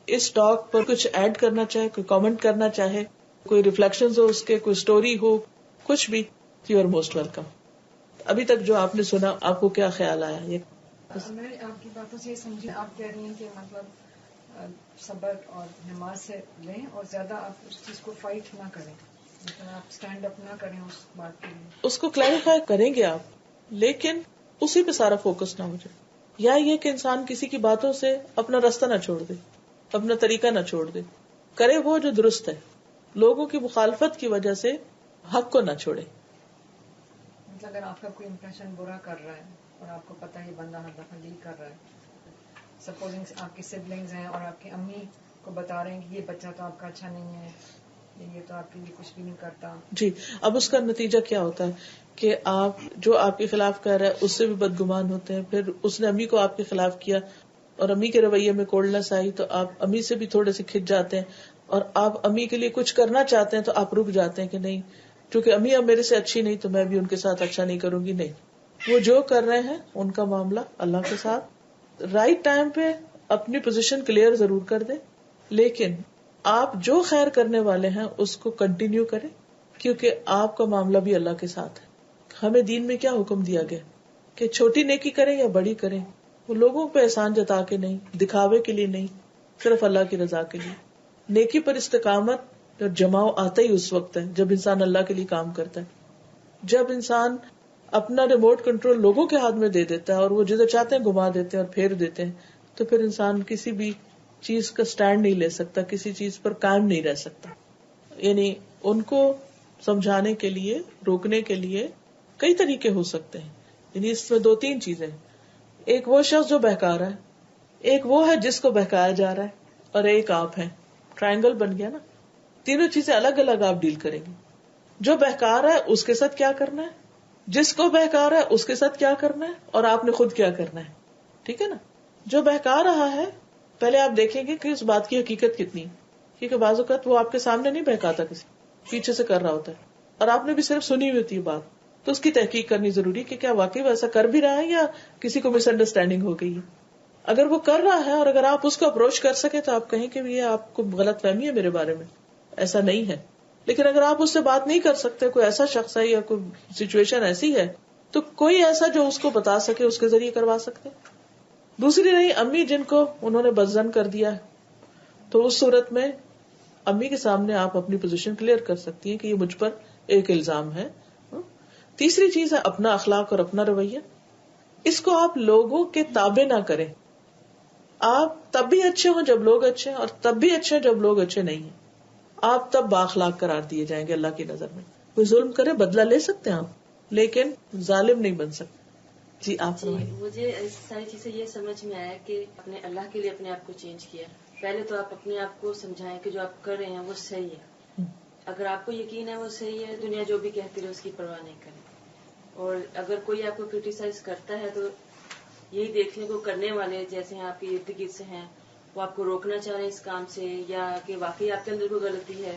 اس talk پر کچھ add کرنا چاہے، کوئی کامنٹ کرنا چاہے، کوئی ریفلیکشنز ہو اس کے، کوئی سٹوری ہو، کچھ بھی، یو آر موسٹ ویلکم. ابھی تک جو آپ نے سنا آپ کو کیا خیال آیا؟ میں آپ کی باتوں سے یہ سمجھی، آپ کہہ رہی ہیں کہ مطلب صبر اور نماز سے لیں اور زیادہ آپ اس چیز کو فائٹ نہ کریں، مطلب آپ اسٹینڈ اپ نہ کریں اس بات کے لیے. اس کو کلیریفائی کریں گے آپ، لیکن اسی پہ سارا فوکس نہ ہو جائے. یا یہ کہ انسان کسی کی باتوں سے اپنا راستہ نہ چھوڑ دے، اپنا طریقہ نہ چھوڑ دے، کرے وہ جو درست ہے. لوگوں کی مخالفت کی وجہ سے حق کو نہ چھوڑے. مطلب اگر آپ کا کوئی امپریشن برا کر رہا ہے اور آپ کو پتہ ہے یہ بندہ ہر دفعہ یہی کر رہا ہے، سپوزنگ آپ کی سبلنگز ہیں اور آپ کی امی کو بتا رہے ہیں کہ یہ بچہ تو آپ کا اچھا نہیں ہے، یہ تو آپ کے لیے کچھ بھی نہیں کرتا. جی، اب اس کا نتیجہ کیا ہوتا ہے کہ آپ جو آپ کے خلاف کہہ رہے ہیں اس سے بھی بدگمان ہوتے ہیں. پھر اس نے امی کو آپ کے خلاف کیا اور امی کے رویے میں کوڑنس آئی تو آپ امی سے بھی تھوڑے سے کھچ جاتے ہیں، اور آپ امی کے لیے کچھ کرنا چاہتے ہیں تو آپ رک جاتے ہیں کہ نہیں، کیونکہ امی اب میرے سے اچھی نہیں تو میں بھی ان کے ساتھ اچھا نہیں کروں گی. نہیں، وہ جو کر رہے ہیں ان کا معاملہ اللہ کے ساتھ. رائٹ ٹائم پہ اپنی پوزیشن کلیئر ضرور کر دیں، لیکن آپ جو خیر کرنے والے ہیں اس کو کنٹینیو کریں، کیونکہ آپ کا معاملہ بھی اللہ کے ساتھ ہے. ہمیں دین میں کیا حکم دیا گیا کہ چھوٹی نیکی کریں یا بڑی کریں، وہ لوگوں پہ احسان جتا کے نہیں، دکھاوے کے لیے نہیں، صرف اللہ کی رضا کے لیے. نیکی پر استقامت اور جماؤ آتا ہی اس وقت ہے جب انسان اللہ کے لیے کام کرتا ہے. جب انسان اپنا ریموٹ کنٹرول لوگوں کے ہاتھ میں دے دیتا ہے اور وہ جدھر چاہتے ہیں گھما دیتے ہیں اور پھیر دیتے ہیں، تو پھر انسان کسی بھی چیز کا سٹینڈ نہیں لے سکتا، کسی چیز پر قائم نہیں رہ سکتا. یعنی ان کو سمجھانے کے لیے، روکنے کے لیے کئی طریقے ہو سکتے ہیں. یعنی اس میں 2-3 چیزیں، ایک وہ شخص جو بہکا رہا ہے، ایک وہ ہے جس کو بہکایا جا رہا ہے، اور ایک آپ ہیں. ٹرائنگل بن گیا نا. تینوں چیزیں الگ الگ آپ ڈیل کریں گے. جو بہکا رہا ہے اس کے ساتھ کیا کرنا ہے، جس کو بہکا رہا ہے اس کے ساتھ کیا کرنا ہے، اور آپ نے خود کیا کرنا ہے. ٹھیک ہے نا. جو بہکا رہا ہے پہلے آپ دیکھیں گے کہ اس بات کی حقیقت کتنی ہے، کیونکہ بعض اوقات وہ آپ کے سامنے نہیں بہکاتا، کسی پیچھے سے کر رہا ہوتا ہے اور آپ نے بھی صرف سنی ہوئی ہوتی ہے بات. تو اس کی تحقیق کرنی ضروری کہ کیا واقعی وہ ایسا کر بھی رہا ہے یا کسی کو مس انڈرسٹینڈنگ ہو گئی ہے. اگر وہ کر رہا ہے اور اگر آپ اس کو اپروچ کر سکے تو آپ کہیں کہ یہ آپ کو غلط فہمی ہے میرے بارے میں، ایسا نہیں ہے. لیکن اگر آپ اس سے بات نہیں کر سکتے، کوئی ایسا شخص ہے یا کوئی سچویشن ایسی ہے، تو کوئی ایسا جو اس کو بتا سکے اس کے ذریعے کروا سکتے. دوسری رہی امی جن کو انہوں نے بدظن کر دیا ہے، تو اس صورت میں امی کے سامنے آپ اپنی پوزیشن کلیئر کر سکتی ہیں کہ یہ مجھ پر ایک الزام ہے. تیسری چیز ہے اپنا اخلاق اور اپنا رویہ. اس کو آپ لوگوں کے تابع نہ کریں. آپ تب بھی اچھے ہوں جب لوگ اچھے ہیں، اور تب بھی اچھے ہیں جب لوگ اچھے نہیں ہیں. آپ تب بااخلاق قرار دیے جائیں گے اللہ کی نظر میں. کوئی ظلم کرے بدلہ لے سکتے ہیں آپ، لیکن ظالم نہیں بن سکتے. جی آپ مجھے ساری چیزیں یہ سمجھ میں آیا کہ اپنے اللہ کے لیے اپنے آپ کو چینج کیا. پہلے تو آپ اپنے آپ کو سمجھائیں کہ جو آپ کر رہے ہیں وہ صحیح ہے. اگر آپ کو یقین ہے وہ صحیح ہے، دنیا جو بھی کہتی ہے اس کی پرواہ نہیں کریں. اور اگر کوئی آپ کو کرٹیسائز کرتا ہے تو یہی دیکھ لیں کہ کرنے والے جیسے آپ کے ارد گرد سے ہیں، وہ آپ کو روکنا چاہ رہے ہیں اس کام سے، یا کہ واقعی آپ کے اندر کوئی غلطی ہے،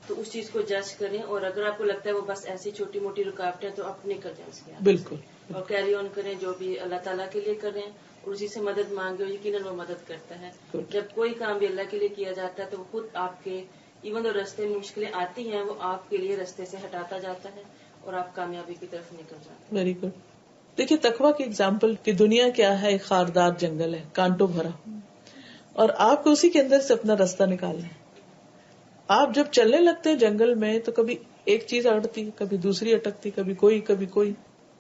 تو اس چیز کو جج کریں. اور اگر آپ کو لگتا ہے وہ بس ایسی چھوٹی موٹی رکاوٹیں تو آپ نکل جائیں اس کے آگے. بالکل. اور کیری آن کریں جو بھی اللہ تعالیٰ کے لیے کریں، اور اسی سے مدد مانگے، یقیناً وہ مدد کرتا ہے. جب کوئی کام بھی اللہ کے لیے کیا جاتا ہے تو وہ خود آپ کے ایون جو رستے میں مشکلیں آتی ہیں وہ آپ کے لیے رستے سے ہٹاتا جاتا ہے اور آپ کامیابی کی طرف نکل جاتے ہیں. Very good. دیکھیے تقویٰ کی اگزامپل کہ دنیا کیا ہے، ایک خاردار جنگل ہے، کانٹوں بھرا، اور آپ کو اسی کے اندر سے اپنا راستہ نکالنا ہے. آپ جب چلنے لگتے ہیں جنگل میں تو کبھی ایک چیز اٹکتی، کبھی دوسری اٹکتی، کبھی کوئی،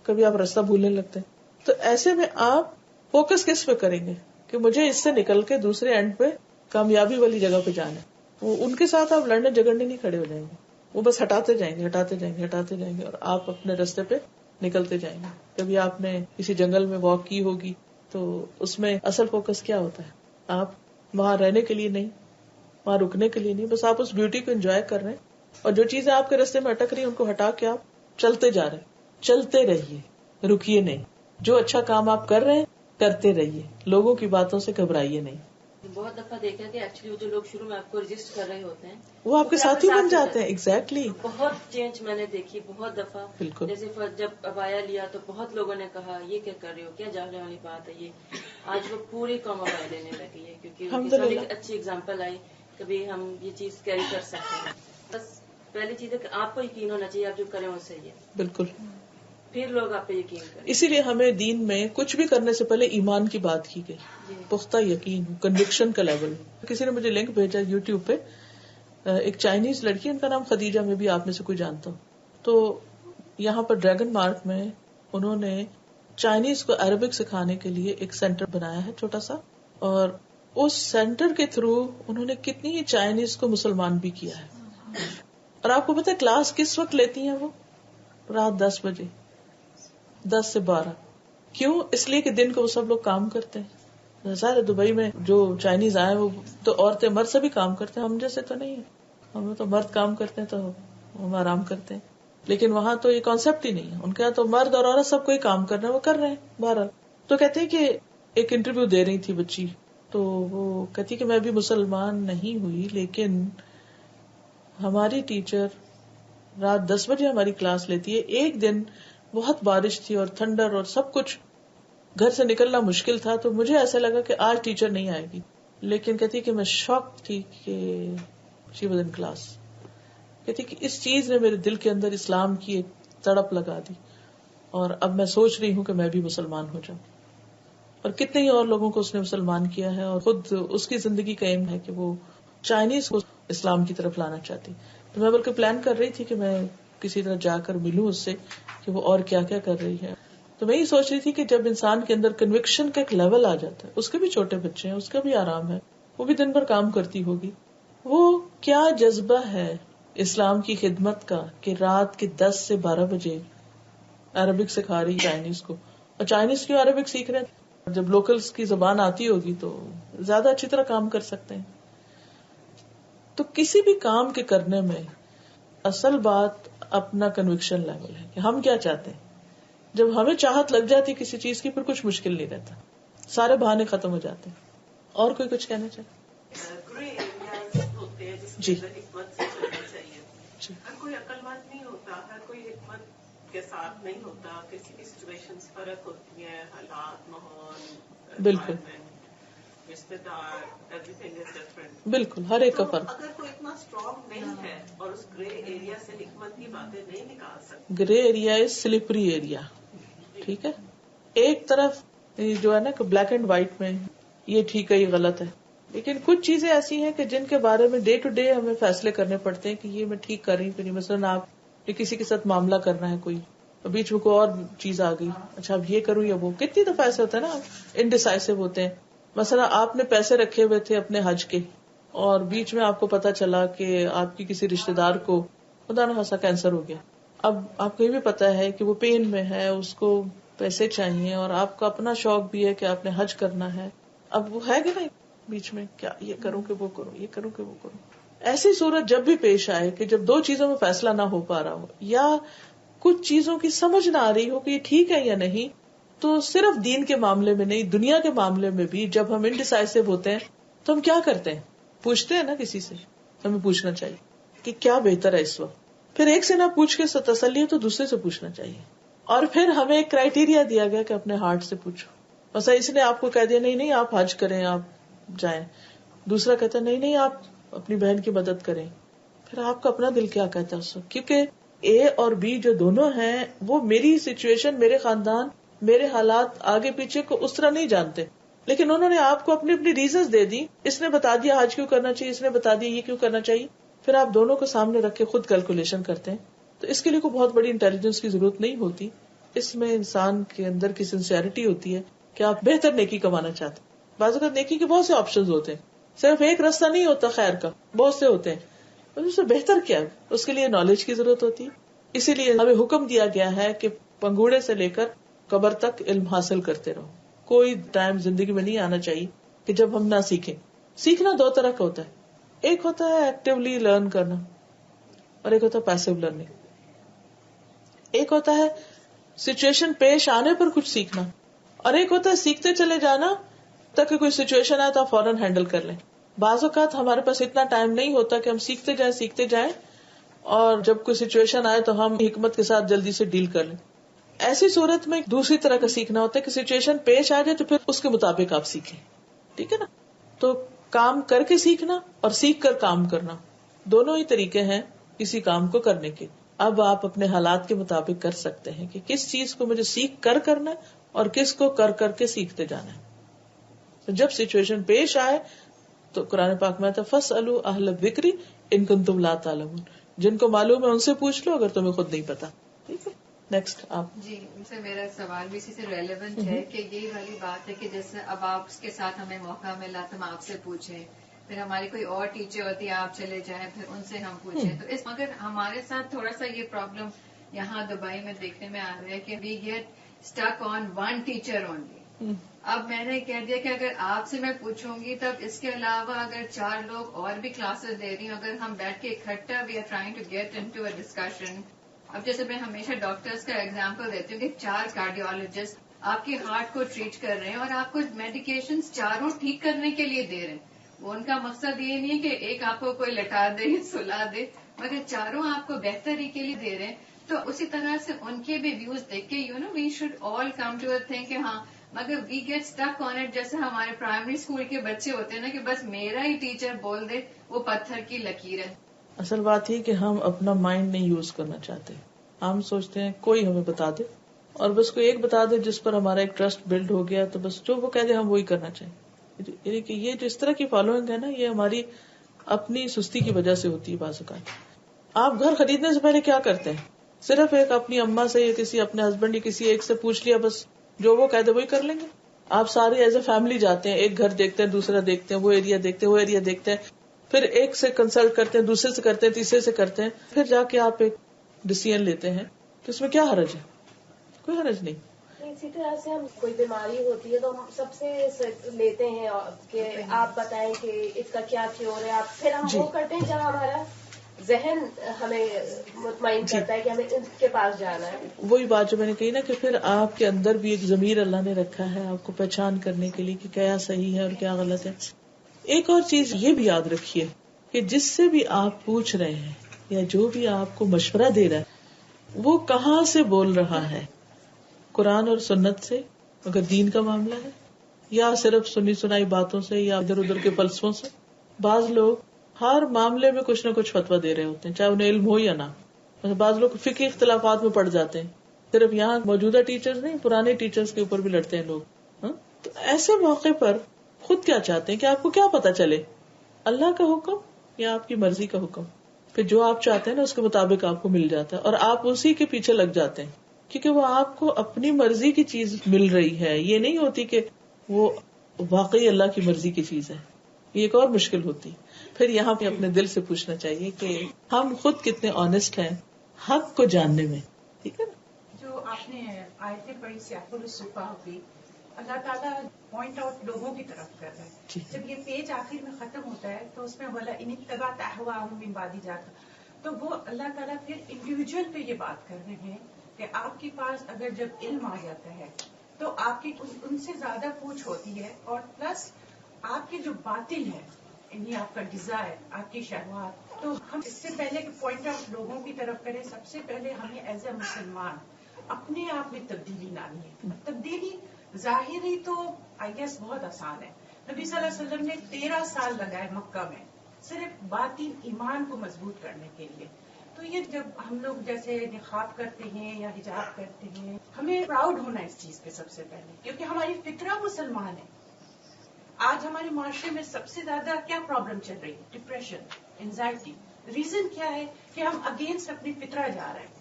کبھی آپ راستہ بھولنے لگتے ہیں. تو ایسے میں آپ فوکس کس پہ کریں گے کہ مجھے اس سے نکل کے دوسرے اینڈ پہ کامیابی والی جگہ پہ جانا ہے. وہ ان کے ساتھ آپ لڑنے جھگڑنے نہیں کھڑے ہو جائیں گے، وہ بس ہٹاتے جائیں گے اور آپ اپنے راستے پہ نکلتے جائیں گے. کبھی آپ نے کسی جنگل میں واک کی ہوگی تو اس میں اصل فوکس کیا ہوتا ہے؟ آپ وہاں رہنے کے لیے نہیں، وہاں رکنے کے لیے نہیں، بس آپ اس بیوٹی کو انجوائے کر رہے ہیں، اور جو چیزیں آپ کے راستے میں اٹک رہی ہیں ان کو ہٹا کے آپ چلتے جا رہے ہیں. چلتے رہیے، رکیے نہیں. جو اچھا کام آپ کر رہے ہیں کرتے رہیے، لوگوں کی باتوں سے گھبرائیے نہیں. بہت دفعہ دیکھا کہ ایکچولی جو لوگ شروع میں آپ کو رجسٹ کر رہے ہوتے ہیں وہ آپ کے ساتھی بن جاتے ہیں. ایگزیکٹلی. بہت چینج میں نے دیکھی بہت دفعہ. بالکل. جیسے جب ابایا لیا تو بہت لوگوں نے کہا یہ کیا کر رہے ہو, کیا جانے والی بات ہے یہ. آج وہ پوری قوم ابایا لینے لگی ہے کیونکہ ان کے ساتھ ایک اچھی اگزامپل آئی. کبھی ہم یہ چیز کیری کر سکتے ہیں. بس پہلی چیز ہے کہ آپ کو یقین ہونا چاہیے آپ جو کریں وہ صحیح ہے. بالکل. پھر لوگ آپ پہ یقین کریں. اسی لیے ہمیں دین میں کچھ بھی کرنے سے پہلے ایمان کی بات کی گئی. پختہ یقین, کنوکشن کا لیول. کسی نے مجھے لنک بھیجا یوٹیوب پہ, ایک چائنیز لڑکی, ان کا نام خدیجہ, میں بھی آپ میں سے کوئی جانتا ہوں. تو یہاں پر ڈریگن مارک میں انہوں نے چائنیز کو عربک سکھانے کے لیے ایک سینٹر بنایا ہے چھوٹا سا, اور اس سینٹر کے تھرو انہوں نے کتنی ہی چائنیز کو مسلمان بھی کیا ہے. اور آپ کو پتا ہے کلاس کس وقت لیتی ہیں وہ؟ رات 10 بجے, 10 سے 12. کیوں؟ اس لیے کہ دن کو وہ سب لوگ کام کرتے ہیں. ظاہر دبئی میں جو چائنیز آئے وہ تو عورتیں مرد سے بھی کام کرتے ہیں, ہم جیسے تو نہیں ہے. ہم تو مرد کام کرتے ہیں تو ہم آرام کرتے ہیں, لیکن وہاں تو یہ کانسیپٹ ہی نہیں ہے. ان کے یہاں تو مرد اور عورت سب کوئی کام کرنا ہے, وہ کر رہے ہیں. بہرحال تو کہتے ہیں کہ ایک انٹرویو دے رہی تھی بچی, تو وہ کہتی کہ میں بھی مسلمان نہیں ہوئی, لیکن ہماری ٹیچر رات 10 بجے ہماری کلاس لیتی ہے. ایک دن بہت بارش تھی اور تھنڈر اور سب کچھ, گھر سے نکلنا مشکل تھا, تو مجھے ایسا لگا کہ آج ٹیچر نہیں آئے گی. لیکن کہتی کہ میں شاک تھی کہ شی واز ان کلاس. کہتی کہ اس چیز نے میرے دل کے اندر اسلام کی ایک تڑپ لگا دی, اور اب میں سوچ رہی ہوں کہ میں بھی مسلمان ہو جاؤں. اور کتنے ہی اور لوگوں کو اس نے مسلمان کیا ہے, اور خود اس کی زندگی کا ایم ہے کہ وہ چائنیز کو اسلام کی طرف لانا چاہتی. تو میں بلکہ پلان کر رہی تھی کہ میں کسی طرح جا کر ملوں اس سے کہ وہ اور کیا کیا کر رہی ہے. تو میں یہ سوچ رہی تھی کہ جب انسان کے اندر کنوکشن کا ایک لیول آ جاتا ہے, اس کے بھی چھوٹے بچے ہیں, اس کا بھی آرام ہے, وہ بھی دن بھر کام کرتی ہوگی, وہ کیا جذبہ ہے اسلام کی خدمت کا کہ رات کے 10 سے 12 بجے عربک سکھا رہی چائنیز کو. اور چائنیز کیوں عربک سیکھ رہے ہیں؟ جب لوکلز کی زبان آتی ہوگی تو زیادہ اچھی طرح کام کر سکتے ہیں. تو کسی بھی کام کے کرنے میں اصل بات اپنا کنوکشن لیول ہے کہ ہم کیا چاہتے ہیں. جب ہمیں چاہت لگ جاتی کسی چیز کی, پھر کچھ مشکل نہیں رہتا, سارے بہانے ختم ہو جاتے ہیں. اور کوئی کچھ کہنا چاہے؟ جی حکمت سے چلنا چاہیے. ہر کوئی عقل مند نہیں ہوتا, ہر کوئی حکمت کے ساتھ نہیں ہوتا. کسی کی سچویشنز فرق ہوتی ہیں, حالات, ماحول, بالکل رشتے دار, ایوری تھنگ از ڈفرنٹ. بالکل ہر ایک کا فرق. اگر کوئی اتنا اسٹرانگ نہیں ہے اور اس گرے ایریا سے حکمت کی باتیں نہیں نکال سکتے. Grey area is slippery area. ٹھیک ہے, ایک طرف جو ہے نا کہ بلیک اینڈ وائٹ میں یہ ٹھیک ہے یہ غلط ہے, لیکن کچھ چیزیں ایسی ہیں کہ جن کے بارے میں ڈے ٹو ڈے ہمیں فیصلے کرنے پڑتے ہیں کہ یہ میں ٹھیک کر رہی ہوں کہ نہیں. مثلاً آپ نے کسی کے ساتھ معاملہ کرنا ہے, کوئی بیچ میں کوئی اور چیز آ گئی, اچھا اب یہ کروں یا وہ. کتنی دفعہ ایسے ہوتا ہے نا, انڈیسائسو ہوتے ہیں. مثلا آپ نے پیسے رکھے ہوئے تھے اپنے حج کے, اور بیچ میں آپ کو پتا چلا کہ آپ کی کسی رشتے دار کو خدا نہ خاصا کینسر ہو گیا. اب آپ کو یہ بھی پتا ہے کہ وہ پین میں ہے, اس کو پیسے چاہیے, اور آپ کا اپنا شوق بھی ہے کہ آپ نے حج کرنا ہے. اب وہ ہے کہ نہیں بیچ میں, کیا یہ کروں کہ وہ کروں, یہ کروں کہ وہ کروں. ایسی صورت جب بھی پیش آئے کہ جب دو چیزوں میں فیصلہ نہ ہو پا رہا ہو, یا کچھ چیزوں کی سمجھ نہ آ رہی ہو کہ یہ ٹھیک ہے یا نہیں, تو صرف دین کے معاملے میں نہیں, دنیا کے معاملے میں بھی جب ہم انڈیسائسو ہوتے ہیں تو ہم کیا کرتے ہیں؟ پوچھتے ہیں نا کسی سے. ہمیں پوچھنا چاہیے کہ کیا بہتر ہے اس وقت. پھر ایک سے نہ پوچھ کے تسلی تو دوسرے سے پوچھنا چاہیے. اور پھر ہمیں ایک کرائیٹیریا دیا گیا کہ اپنے ہارٹ سے پوچھو. مثلا اس نے آپ کو کہہ دیا نہیں آپ حج کریں, آپ جائیں. دوسرا کہتا ہے نہیں آپ اپنی بہن کی مدد کریں. پھر آپ کا اپنا دل کیا کہتا ہے اس وقت, کیونکہ اے اور بی جو دونوں ہیں وہ میری سچویشن, میرے خاندان, میرے حالات آگے پیچھے کو اس طرح نہیں جانتے, لیکن انہوں نے آپ کو اپنی اپنی ریزنز دے دی. اس نے بتا دیا حج کیوں کرنا چاہیے, اس نے بتا دیا یہ کیوں کرنا چاہیے. پھر آپ دونوں کو سامنے رکھ کے خود کیلکولیشن کرتے ہیں. تو اس کے لیے کوئی بہت بڑی انٹیلیجنس کی ضرورت نہیں ہوتی. اس میں انسان کے اندر کی سنسیئرٹی ہوتی ہے کہ آپ بہتر نیکی کمانا چاہتے ہیں. بعض اوقات نیکی کے بہت سے آپشنز ہوتے ہیں, صرف ایک راستہ نہیں ہوتا خیر کا, بہت سے ہوتے ہیں. اس سے بہتر کیا ہے, اس کے لیے نالج کی ضرورت ہوتی ہے. اسی لیے ہمیں حکم دیا گیا ہے کہ پنگوڑے سے لے کر قبر تک علم حاصل کرتے رہو. کوئی ٹائم زندگی میں نہیں آنا چاہیے کہ جب ہم نہ سیکھیں. سیکھنا دو طرح کا ہوتا ہے, ایک ہوتا ہے ایکٹیولی لرن کرنا, اور ایک ہوتا ہے پیسو لرننگ. ایک ہوتا ہے سچویشن پیش آنے پر کچھ سیکھنا, اور ایک ہوتا ہے سیکھتے چلے جانا تاکہ کوئی سچویشن آئے تو آپ فوراً ہینڈل کر لیں. بعض اوقات ہمارے پاس اتنا ٹائم نہیں ہوتا کہ ہم سیکھتے جائیں اور جب کوئی سچویشن آئے تو ہم حکمت کے ساتھ جلدی سے ڈیل کر لیں. ایسی صورت میں دوسری طرح کا سیکھنا ہوتا ہے کہ سچویشن پیش آ جائے تو پھر اس کے مطابق آپ سیکھیں. ٹھیک ہے نا؟ تو کام کر کے سیکھنا اور سیکھ کر کام کرنا دونوں ہی طریقے ہیں کسی کام کو کرنے کے. اب آپ اپنے حالات کے مطابق کر سکتے ہیں کہ کس چیز کو مجھے سیکھ کر کرنا ہے اور کس کو کر کر کے سیکھتے جانا ہے. تو جب سچویشن پیش آئے تو قرآن پاک میں آتا ہے فَاسْأَلُوا أَهْلَ الذِّكْرِ إِن كُنتُمْ لَا تَعْلَمُونَ. جن کو معلوم ہے ان سے پوچھ لو اگر تمہیں خود نہیں پتا. ٹھیک ہے. نیکسٹ آپ. جی ان سے میرا سوال بھی اسی سے ریلیونٹ ہے کہ یہی والی بات ہے کہ جیسے اب آپ اس کے ساتھ ہمیں موقع ملا تو ہم آپ سے پوچھیں, پھر ہماری کوئی اور ٹیچر ہوتی ہے آپ چلے جائیں پھر ان سے ہم پوچھیں. تو اس مگر ہمارے ساتھ تھوڑا سا یہ پرابلم یہاں دبئی میں دیکھنے میں آ رہا ہے کہ we get stick on one teacher only. اب میں نے کہہ دیا کہ اگر آپ سے میں پوچھوں گی تب اس کے علاوہ اگر 4 لوگ اور بھی کلاسز دے رہی ہوں, اگر ہم بیٹھ کے اکٹھا we are trying to get into a discussion. اب جیسے میں ہمیشہ ڈاکٹرز کا ایگزامپل دیتی ہوں کہ 4 کارڈیولوجسٹ آپ کے ہارٹ کو ٹریٹ کر رہے ہیں اور آپ کو میڈیکیشنز چاروں ٹھیک کرنے کے لیے دے رہے ہیں. وہ ان کا مقصد یہ نہیں ہے کہ ایک آپ کو کوئی لٹا دے یا سلا دے, مگر چاروں آپ کو بہتری کے لیے دے رہے ہیں. تو اسی طرح سے ان کے بھی ویوز دیکھ کے we should all come to a thing کہ ہاں مگر we get stick on it. جیسے ہمارے پرائمری اسکول کے بچے ہوتے ہیں نا کہ بس میرا ہی ٹیچر بول دے وہ پتھر کی لکیر ہے. اصل بات یہ کہ ہم اپنا مائنڈ نہیں یوز کرنا چاہتے. ہم سوچتے ہیں کوئی ہمیں بتا دے اور بس کوئی ایک بتا دے جس پر ہمارا ایک ٹرسٹ بلڈ ہو گیا تو بس جو وہ کہہ دے ہم وہی کرنا چاہیں. یعنی کہ یہ جو اس طرح کی فالوئنگ ہے نا یہ ہماری اپنی سستی کی وجہ سے ہوتی ہے. بعض اوقات آپ گھر خریدنے سے پہلے کیا کرتے ہیں؟ صرف ایک اپنی اما سے یا کسی اپنے ہسبینڈ یا کسی ایک سے پوچھ لیا بس جو وہ کہہ دے وہی کر لیں گے. آپ سارے ایز اے فیملی جاتے ہیں, ایک گھر دیکھتے ہیں, دوسرا دیکھتے ہیں, وہ ایریا دیکھتے ہیں, وہ ایریا دیکھتے ہیں, پھر ایک سے کنسلٹ کرتے ہیں, دوسرے سے کرتے ہیں, تیسرے سے کرتے ہیں, پھر جا کے آپ ایک ڈیسیژن لیتے ہیں. تو اس میں کیا حرج ہے؟ کوئی حرج نہیں. اسی طرح سے ہم کوئی بیماری ہوتی ہے تو ہم سب سے لیتے ہیں کہ آپ بتائیں کہ اس کا کیا کیور ہے. آپ پھر ہم وہ کرتے ہیں جہاں ہمارا ذہن ہمیں مطمئن کرتا ہے کہ ہمیں ان کے پاس جانا ہے. وہی بات جو میں نے کہی نا کہ پھر آپ کے اندر بھی ایک ضمیر اللہ نے رکھا ہے آپ کو پہچان کرنے کے لیے کہ کیا صحیح ہے اور کیا غلط ہے. ایک اور چیز یہ بھی یاد رکھیے کہ جس سے بھی آپ پوچھ رہے ہیں یا جو بھی آپ کو مشورہ دے رہا ہے وہ کہاں سے بول رہا ہے, قرآن اور سنت سے اگر دین کا معاملہ ہے, یا صرف سنی سنائی باتوں سے یا ادھر ادھر کے فلسفوں سے. بعض لوگ ہر معاملے میں کچھ نہ کچھ فتویٰ دے رہے ہوتے ہیں چاہے انہیں علم ہو یا نہ. بعض لوگ فقہی اختلافات میں پڑ جاتے ہیں, صرف یہاں موجودہ ٹیچرز نہیں پرانے ٹیچرز کے اوپر بھی لڑتے ہیں لوگ. تو ایسے موقع پر خود کیا چاہتے ہیں کہ آپ کو کیا پتا چلے, اللہ کا حکم یا آپ کی مرضی کا حکم. پھر جو آپ چاہتے ہیں نا اس کے مطابق آپ کو مل جاتا ہے اور آپ اسی کے پیچھے لگ جاتے ہیں کیونکہ وہ آپ کو اپنی مرضی کی چیز مل رہی ہے. یہ نہیں ہوتی کہ وہ واقعی اللہ کی مرضی کی چیز ہے. یہ ایک اور مشکل ہوتی. پھر یہاں پہ اپنے دل سے پوچھنا چاہیے کہ ہم خود کتنے آنےسٹ ہیں حق کو جاننے میں. ٹھیک ہے نا. جو آپ نے آیتیں پڑھی سیاق الصفا کی, اللہ تعالیٰ پوائنٹ آؤٹ لوگوں کی طرف کر رہا ہے. جب یہ پیج آخر میں ختم ہوتا ہے تو اس میں بولا ان اتبعت اہواءهم من بعد جاءک, تو وہ اللہ تعالیٰ پھر انڈیویجول پہ یہ بات کر رہے ہیں کہ آپ کے پاس اگر جب علم آ جاتا ہے تو آپ کی ان سے زیادہ پوچھ ہوتی ہے, اور پلس آپ کی جو باطل ہے یعنی آپ کا ڈیزائر آپ کی شہوات, تو ہم اس سے پہلے کہ پوائنٹ آؤٹ لوگوں کی طرف کریں سب سے پہلے ہمیں ایز اے مسلمان اپنے آپ میں تبدیلی لانی ہے. تبدیلی ظاہری تو آئی گیس بہت آسان ہے. نبی صلی اللہ علیہ وسلم نے 13 سال لگائے مکہ میں صرف باطن ایمان کو مضبوط کرنے کے لیے. تو یہ جب ہم لوگ جیسے نقاب کرتے ہیں یا حجاب کرتے ہیں ہمیں پراؤڈ ہونا ہے اس چیز پہ سب سے پہلے, کیونکہ ہماری فطرہ مسلمان ہے. آج ہمارے معاشرے میں سب سے زیادہ کیا پرابلم چل رہی ہے؟ Depression, anxiety. ریزن کیا ہے کہ ہم اگینسٹ اپنی فطرہ جا رہے ہیں.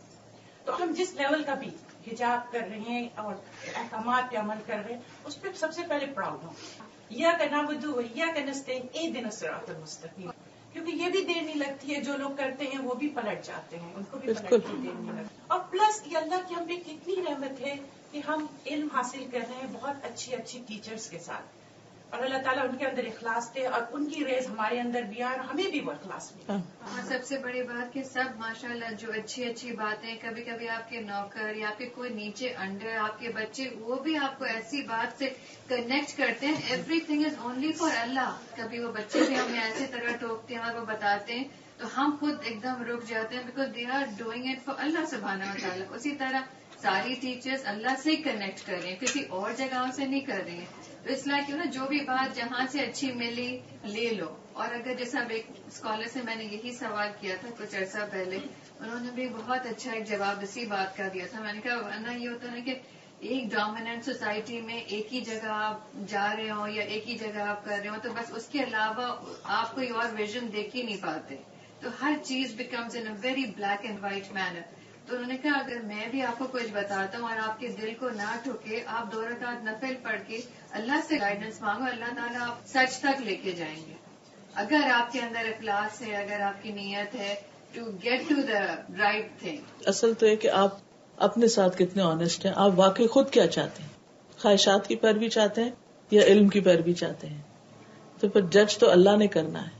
تو ہم جس لیول کا بھی حجاب کر رہے ہیں اور احکامات پہ عمل کر رہے ہیں اس پہ سب سے پہلے پراؤڈ ہوں. ایاک نعبد و ایاک نستعین اہدنا الصراط المستقیم, کیونکہ یہ بھی دیر نہیں لگتی ہے, جو لوگ کرتے ہیں وہ بھی پلٹ جاتے ہیں, ان کو بھی پلٹ کی دیر نہیں لگتی. اور پلس یہ اللہ کی ہم پہ کتنی رحمت ہے کہ ہم علم حاصل کر رہے ہیں بہت اچھی اچھی ٹیچرز کے ساتھ. اور اللہ تعالیٰ ان کے اندر اخلاص دے اور ان کی ریز ہمارے اندر بھی آئے اور ہمیں بھی وہ اخلاص ملے. اور سب سے بڑی بات کہ سب ماشاءاللہ جو اچھی اچھی باتیں، کبھی کبھی آپ کے نوکر یا پھر کوئی نیچے انڈر آپ کے بچے، وہ بھی آپ کو ایسی بات سے کنیکٹ کرتے ہیں. Everything is only for اللہ. کبھی وہ بچے بھی ہمیں ایسی طرح ٹوکتے ہیں اور وہ بتاتے ہیں تو ہم خود ایک دم رک جاتے ہیں، because they are doing it for اللہ سبحانہ و تعالیٰ. اسی طرح ساری ٹیچرز اللہ سے ہی کنیکٹ کر رہے ہیں، کسی اور جگہوں سے نہیں کر رہی ہیں. تو اس لیے نا جو بھی بات جہاں سے اچھی ملی لے لو. اور اگر جیسا ایک اسکالر سے میں نے یہی سوال کیا تھا کچھ عرصہ پہلے، انہوں نے بھی بہت اچھا ایک جواب اسی بات کا دیا تھا. میں نے کہا ورنہ یہ ہوتا ہے کہ ایک ڈومیننٹ سوسائٹی میں ایک ہی جگہ آپ جا رہے ہوں یا ایک ہی جگہ آپ کر رہے ہوں تو بس اس کے علاوہ آپ کوئی اور ویژن دیکھ ہی نہیں پاتے. تو ہر چیز becomes in a very black and white manner. تو انہوں نے کہا اگر میں بھی آپ کو کچھ بتاتا ہوں اور آپ کے دل کو نہ ٹھکے، آپ 2 رکعت نفل پڑھ کے اللہ سے گائیڈنس مانگو، اللہ تعالیٰ آپ سچ تک لے کے جائیں گے. اگر آپ کے اندر اخلاص ہے، اگر آپ کی نیت ہے to get to the right thing. اصل تو ہے کہ آپ اپنے ساتھ کتنے آنےسٹ ہیں، آپ واقعی خود کیا چاہتے ہیں. خواہشات کی پیروی چاہتے ہیں یا علم کی پیروی چاہتے ہیں؟ تو پھر جج تو اللہ نے کرنا ہے،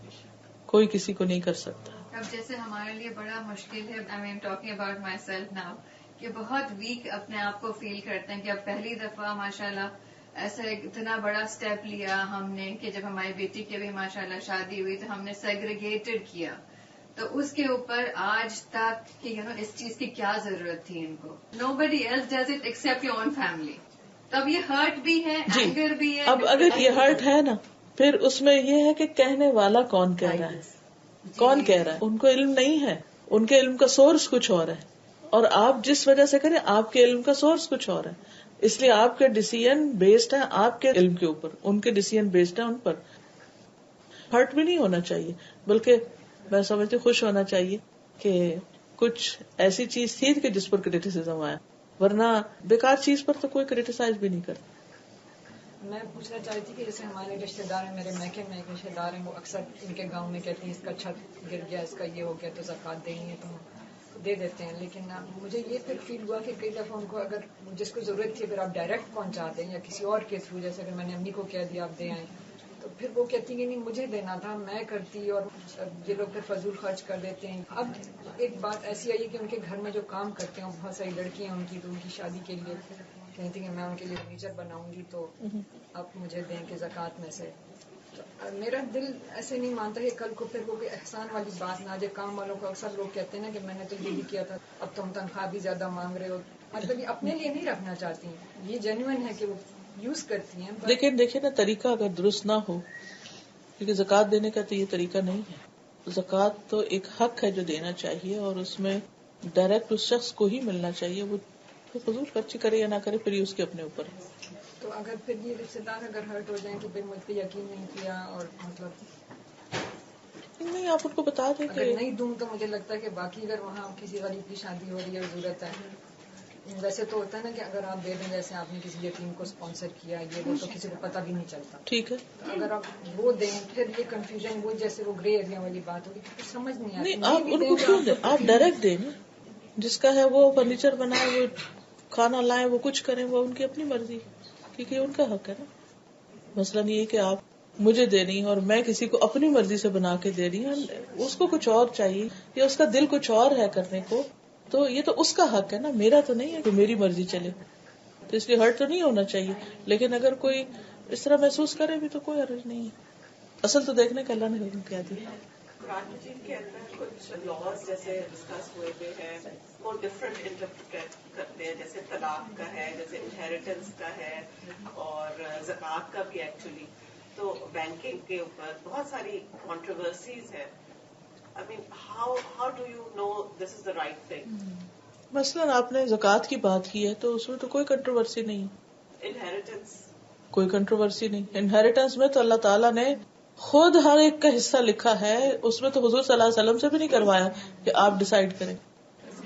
کوئی کسی کو نہیں کر سکتا. اب جیسے ہمارے لیے بڑا مشکل ہے، I am talking about my self now, کہ بہت ویک اپنے آپ کو فیل کرتے ہیں کہ اب پہلی دفعہ ماشاءاللہ ایسا اتنا بڑا اسٹیپ لیا ہم نے کہ جب ہماری بیٹی کی بھی ماشاءاللہ شادی ہوئی تو ہم نے سیگریگیٹڈ کیا. تو اس کے اوپر آج تک کہ اس چیز کی کیا ضرورت تھی ان کو. Nobody else does it except your own family. تب یہ ہرٹ بھی ہے، اینگر بھی ہے. اب اگر یہ ہرٹ ہے نا، پھر اس میں یہ ہے کہ کہنے والا کون کہہ رہا ہے، کون کہہ رہا ہے. ان کو علم نہیں ہے، ان کے علم کا سورس کچھ اور ہے، اور آپ جس وجہ سے کریں آپ کے علم کا سورس کچھ اور ہے. اس لیے آپ کے ڈیسیژن بیسڈ ہے آپ کے علم کے اوپر، ان کے ڈیسیژن بیسڈ ہے ان پر. ہرٹ بھی نہیں ہونا چاہیے، بلکہ میں سمجھتی خوش ہونا چاہیے کہ کچھ ایسی چیز تھی کہ جس پر کریٹیسزم آیا، ورنہ بیکار چیز پر تو کوئی کریٹیسائز بھی نہیں کرتا. میں پوچھنا چاہتی تھی کہ جیسے ہمارے رشتے دار ہیں، میرے میکے میں ایک رشتے دار ہیں، وہ اکثر ان کے گاؤں میں کہتے ہیں اس کا چھت گر گیا، اس کا یہ ہو گیا تو زکوٰۃ دینی ہے تو دے دیتے ہیں. لیکن مجھے یہ پھر فیل ہوا کہ کئی دفعہ ان کو اگر جس کو ضرورت تھی اگر آپ ڈائریکٹ پہنچا دیں یا کسی اور کے تھرو، جیسے اگر میں نے امی کو کہہ دیا آپ دے آئیں، تو پھر وہ کہتی ہیں نہیں مجھے دینا تھا، میں کرتی، اور یہ لوگ پھر فضول خرچ کر دیتے ہیں. اب ایک بات ایسی آئی کہ ان کے گھر میں جو کام کرتے ہیں بہت ساری لڑکیاں ان کی، تو ان کی شادی کے لیے کہتی ہیں میں ان کے لیے فرنیچر بناؤں گی تو آپ مجھے دیں کہ زکوٰۃ میں سے. تو میرا دل ایسے نہیں مانتا کہ کل کو پھر وہ کوئی احسان والی بات نہ آ جائے. کام والوں کو اکثر لوگ کہتے ہیں نا کہ میں نے تو یہ بھی کیا تھا، اب تم تنخواہ بھی زیادہ مانگ رہے ہو. مطلب یہ اپنے لیے نہیں رکھنا چاہتی ہیں، یہ جینوئن ہے کہ وہ یوز کرتی ہیں. لیکن دیکھیں نا طریقہ اگر درست نہ ہو، کیونکہ زکوٰۃ دینے کا تو یہ طریقہ نہیں ہے. زکوٰۃ تو ایک حق ہے جو دینا چاہیے، اور اس میں ڈائریکٹ اس شخص کو ہی ملنا چاہیے. وہ فضول خرچی کرے یا نہ کرے پھر یہ اس کے اپنے اوپر ہے. تو اگر پھر یہ رشتے دار اگر ہرٹ ہو جائیں کہ پھر مجھ پہ یقین نہیں کیا، اور مطلب نہیں آپ ان کو بتا دیں کہ اگر نہیں دوں تو مجھے لگتا ہے کہ باقی اگر وہاں کسی غریب کی شادی ہو رہی ہے ضرورت ہے. ویسے تو ہوتا ہے نا کہ اگر آپ دے دیں، جیسے آپ نے کسی یتیم کو اسپانسر کیا یہ وہ، تو کسی کو پتہ بھی نہیں چلتا. ٹھیک ہے، اگر آپ وہ دیں پھر یہ کنفیوژن وہ جیسے وہ گرے ایریا والی بات ہوگی، کچھ سمجھ نہیں آتی. نہیں آپ ان کو کیوں دیں، آپ ڈائریکٹ دیں. جس کا ہے وہ فرنیچر بنائے، وہ کھانا لائیں، وہ کچھ کریں، وہ ان کی اپنی مرضی، کیونکہ ان کا حق ہے نا. مثلاً یہ کہ آپ مجھے دے رہی ہیں اور میں کسی کو اپنی مرضی سے بنا کے دے رہی ہوں، اس کو کچھ اور چاہیے یا اس کا دل کچھ اور ہے کرنے کو، تو یہ تو اس کا حق ہے نا، میرا تو نہیں ہے کہ میری مرضی چلے. تو اس لیے ہرٹ تو نہیں ہونا چاہیے. لیکن اگر کوئی اس طرح محسوس کرے بھی تو کوئی حرج نہیں ہے. اصل تو دیکھنے کا اللہ نے حکم کیا دیا. قرآن مجید کے اندر کچھ لاز جیسے ڈسکس ہوئے ہوئے ہیں وہ ڈفرینٹ انٹرپریٹ کرتے ہیں، جیسے طلاق کا ہے، جیسے انہیریٹنس کا ہے، اور زکوٰۃ کا بھی. ایکچولی تو بینکنگ کے اوپر بہت ساری کانٹروورسیز ہیں. I mean, how do you know this is the right thing? مثلاً آپ نے زکوٰۃ کی بات کی ہے تو اس میں تو کوئی کنٹروورسی نہیں. انہیریٹنس کوئی کنٹروورسی نہیں. انہیریٹنس میں تو اللہ تعالیٰ نے خود ہر ایک کا حصہ لکھا ہے، اس میں تو حضور صلی اللہ علیہ وسلم سے بھی نہیں کروایا کہ آپ ڈیسائیڈ کریں.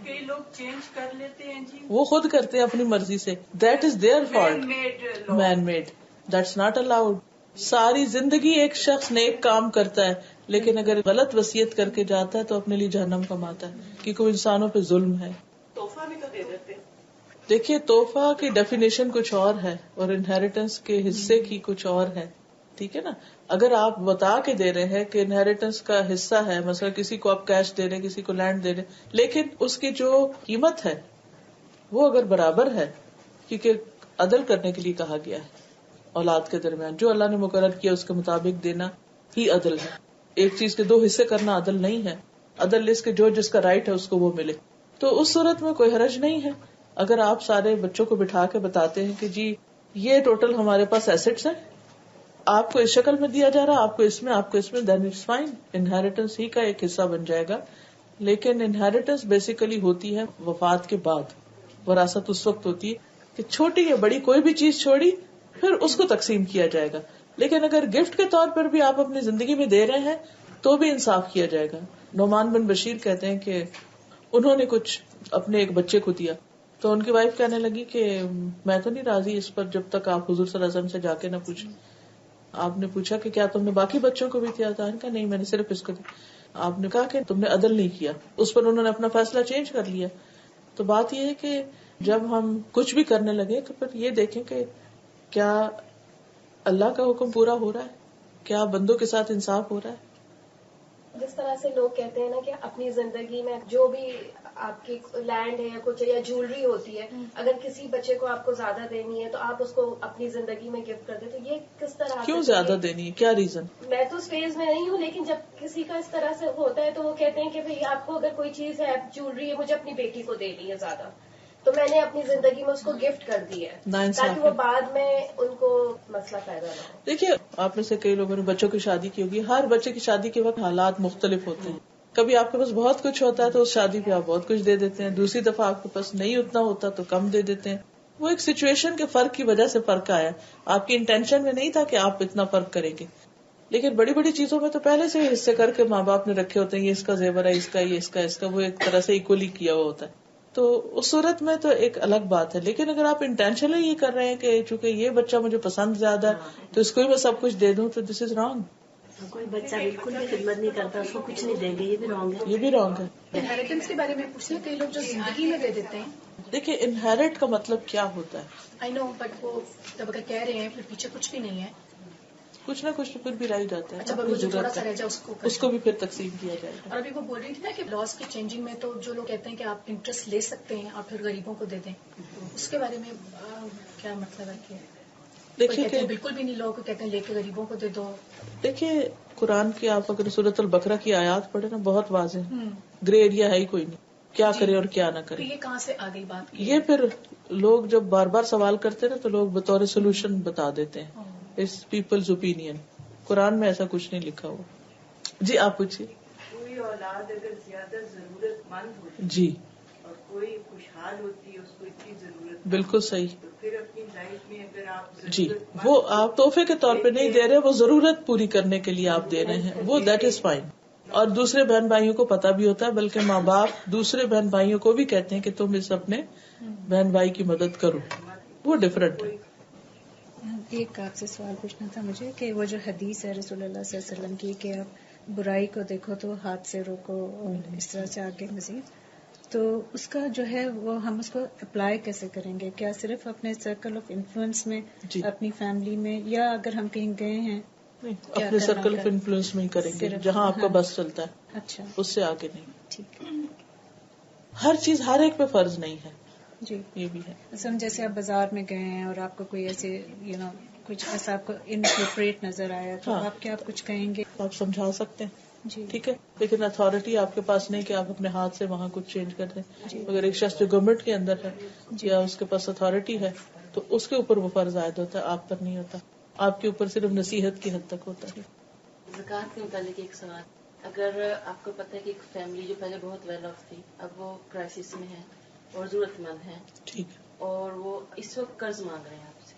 کئی لوگ چینج کر لیتے ہیں جی، وہ خود کرتے ہیں اپنی مرضی سے. That is there fault, man made, that's not allowed. ساری زندگی ایک شخص نیک کام کرتا ہے، لیکن اگر غلط وصیت کر کے جاتا ہے تو اپنے لیے جہنم کماتا ہے، کیونکہ وہ انسانوں پہ ظلم ہے. تحفہ بھی تو دے دیتے ہیں. دیکھیے تحفہ کی ڈیفینیشن کچھ اور ہے اور انہیریٹنس کے حصے کی کچھ اور ہے. ٹھیک ہے نا. اگر آپ بتا کے دے رہے ہیں کہ انہیریٹنس کا حصہ ہے، مثلا کسی کو آپ کیش دے رہے ہیں، کسی کو لینڈ دے رہے ہیں، لیکن اس کی جو قیمت ہے وہ اگر برابر ہے، کیونکہ عدل کرنے کے لیے کہا گیا ہے اولاد کے درمیان، جو اللہ نے مقرر کیا اس کے مطابق دینا ہی عدل ہے. ایک چیز کے 2 حصے کرنا عدل نہیں ہے. عدل اس کے جو جس کا رائٹ ہے اس کو وہ ملے. تو اس صورت میں کوئی حرج نہیں ہے اگر آپ سارے بچوں کو بٹھا کے بتاتے ہیں کہ جی یہ ٹوٹل ہمارے پاس ایسٹس ہیں، آپ کو اس شکل میں دیا جا رہا، آپ کو اس میں، آپ کو اس میں، دین اٹس فائن. انہیریٹنس ہی کا ایک حصہ بن جائے گا. لیکن انہیریٹنس بیسیکلی ہوتی ہے وفات کے بعد. وراثت اس وقت ہوتی ہے کہ چھوٹی یا بڑی کوئی بھی چیز چھوڑی پھر اس کو تقسیم کیا جائے گا. لیکن اگر گفٹ کے طور پر بھی آپ اپنی زندگی میں دے رہے ہیں تو بھی انصاف کیا جائے گا. نعمان بن بشیر کہتے ہیں کہ انہوں نے کچھ اپنے ایک بچے کو دیا تو ان کی وائف کہنے لگی کہ میں تو نہیں راضی اس پر جب تک آپ حضور صلی اللہ علیہ وسلم سے جا کے نہ پوچھیں. آپ نے پوچھا کہ کیا تم نے باقی بچوں کو بھی دیا تھا؟ کہا نہیں، میں نے صرف اس کو دیا. آپ نے کہا کہ تم نے عدل نہیں کیا. اس پر انہوں نے اپنا فیصلہ چینج کر لیا. تو بات یہ ہے کہ جب ہم کچھ بھی کرنے لگے تو پھر یہ دیکھیں کہ کیا اللہ کا حکم پورا ہو رہا ہے، کیا بندوں کے ساتھ انصاف ہو رہا ہے. جس طرح سے لوگ کہتے ہیں نا کہ اپنی زندگی میں جو بھی آپ کی لینڈ ہے یا کچھ یا جیولری ہوتی ہے، اگر کسی بچے کو آپ کو زیادہ دینی ہے تو آپ اس کو اپنی زندگی میں گفٹ کر دیں، تو یہ کس طرح؟ کیوں زیادہ دینی ہے؟ کیا ریزن؟ میں تو اس فیز میں نہیں ہوں، لیکن جب کسی کا اس طرح سے ہوتا ہے تو وہ کہتے ہیں کہ بھئی آپ کو اگر کوئی چیز ہے، جیولری ہے، مجھے اپنی بیٹی کو دینی ہے زیادہ، تو میں نے اپنی زندگی میں اس کو گفٹ کر دی ہے تاکہ وہ بعد میں ان کو مسئلہ پیدا نہ ہو. دیکھیے، آپ میں سے کئی لوگوں نے بچوں کی شادی کی ہوگی. ہر بچے کی شادی کے وقت حالات مختلف ہوتے ہیں. کبھی آپ کے پاس بہت کچھ ہوتا ہے تو اس شادی پہ آپ بہت کچھ دے دیتے ہیں، دوسری دفعہ آپ کے پاس نہیں اتنا ہوتا تو کم دے دیتے ہیں. وہ ایک سچویشن کے فرق کی وجہ سے فرق آیا. آپ کی انٹینشن میں نہیں تھا کہ آپ اتنا فرق کریں گے. لیکن بڑی بڑی چیزوں میں تو پہلے سے حصے کر کے ماں باپ نے رکھے ہوتے ہیں، یہ اس کا زیور ہے، اس کا، یہ اس کا، وہ ایک طرح سے ایکولی کیا ہوا ہوتا ہے. تو اس صورت میں تو ایک الگ بات ہے. لیکن اگر آپ انٹینشنلی یہ کر رہے ہیں کہ چونکہ یہ بچہ مجھے پسند زیادہ ہے تو اس کو ہی میں سب کچھ دے دوں، تو دس از رانگ. کوئی بچہ بالکل بھی خدمت نہیں کرتا، اس کو کچھ نہیں دیں گے، یہ بھی رانگ ہے. یہ بھی رانگ ہے. انہیریٹنس کے بارے میں پوچھنا، کئی لوگ جو زندگی میں دے دیتے ہیں. دیکھیے، انہیریٹ کا مطلب کیا ہوتا ہے؟ آئی نو، بٹ وہ جب اگر کہہ رہے ہیں پھر پیچھے کچھ بھی نہیں ہے، کچھ نہ کچھ تو پھر بھی رہ جاتا ہے. اچھا، وہ جو تھوڑا سا رہ جائے اس کو بھی پھر تقسیم کیا جائے گا. اور ابھی وہ بول رہی تھی نا کہ لاس کی چینجنگ میں تو جو لوگ کہتے ہیں کہ آپ انٹرسٹ لے سکتے ہیں اور پھر غریبوں کو دے دیں، اس کے بارے میں کیا مطلب ہے؟ کہ دیکھیے کہ بالکل بھی نہیں، لوگ کہتے ہیں لے کے غریبوں کو دے دو. دیکھیے، قرآن کی آپ اگر سورۃ البقرہ کی آیات پڑھے نا، بہت واضح گرے ایریا ہے ہی کوئی نہیں، کیا کرے اور کیا نہ کرے. یہ کہاں سے آ گئی بات؟ یہ پھر لوگ جب بار بار سوال کرتے نا تو لوگ بطور سولوشن بتا دیتے ہیں. اس پیپلز اوپینین. قرآن میں ایسا کچھ نہیں لکھا ہوا. جی آپ پوچھیے. کوئی اولاد اگر زیادہ ضرورت مند ہوتی جی اور کوئی خوشحال ہوتی ہے، اس کو اتنی ضرورت، بالکل صحیح. تو پھر اپنی لائف میں اگر آپ جی، وہ آپ تحفے کے طور پہ نہیں دے رہے، وہ ضرورت پوری کرنے کے لیے آپ دے رہے ہیں، وہ دیٹ از فائن. اور دوسرے بہن بھائیوں کو پتا بھی ہوتا ہے، بلکہ ماں باپ دوسرے بہن بھائیوں کو بھی کہتے ہیں کہ تم اس اپنے بہن بھائی کی مدد کرو، وہ ڈفرنٹ ہے. ایک آپ سے سوال پوچھنا تھا مجھے کہ وہ جو حدیث ہے رسول اللہ صلی اللہ علیہ وسلم کی کہ آپ برائی کو دیکھو تو ہاتھ سے روکو اور اس طرح سے آگے مزید، تو اس کا جو ہے وہ ہم اس کو اپلائی کیسے کریں گے؟ کیا صرف اپنے سرکل آف انفلوئنس میں، اپنی فیملی میں، یا اگر ہم کہیں گئے ہیں اپنے سرکل آف انفلوئنس میں ہی کریں گے جہاں آپ کا بس چلتا ہے. اچھا، اس سے آگے نہیں. ٹھیک. ہر چیز ہر ایک پہ فرض نہیں ہے. جی، یہ بھی ہے. مثلاً جیسے آپ بازار میں گئے ہیں اور آپ کو کوئی ایسے کچھ ایسا آپ کو انپروپریٹ نظر آیا تو آپ کیا کچھ کہیں گے؟ آپ سمجھا سکتے ہیں. جی، ٹھیک ہے، لیکن اتھارٹی آپ کے پاس نہیں کہ آپ اپنے ہاتھ سے وہاں کچھ چینج کر دیں. اگر ایک شخص جو گورنمنٹ کے اندر ہے یا اس کے پاس اتھارٹی ہے تو اس کے اوپر وہ فرض عائد ہوتا ہے، آپ پر نہیں ہوتا. آپ کے اوپر صرف نصیحت کی حد تک ہوتا ہے. زکوٰۃ کے متعلق ایک سوال، اگر آپ کو پتہ ہے کہ ایک فیملی جو پہلے بہت ویل آف تھی اب وہ کرائسس میں ہے اور ضرورت مند ہے، ٹھیک ہے، اور وہ اس وقت قرض مانگ رہے ہیں آپ سے.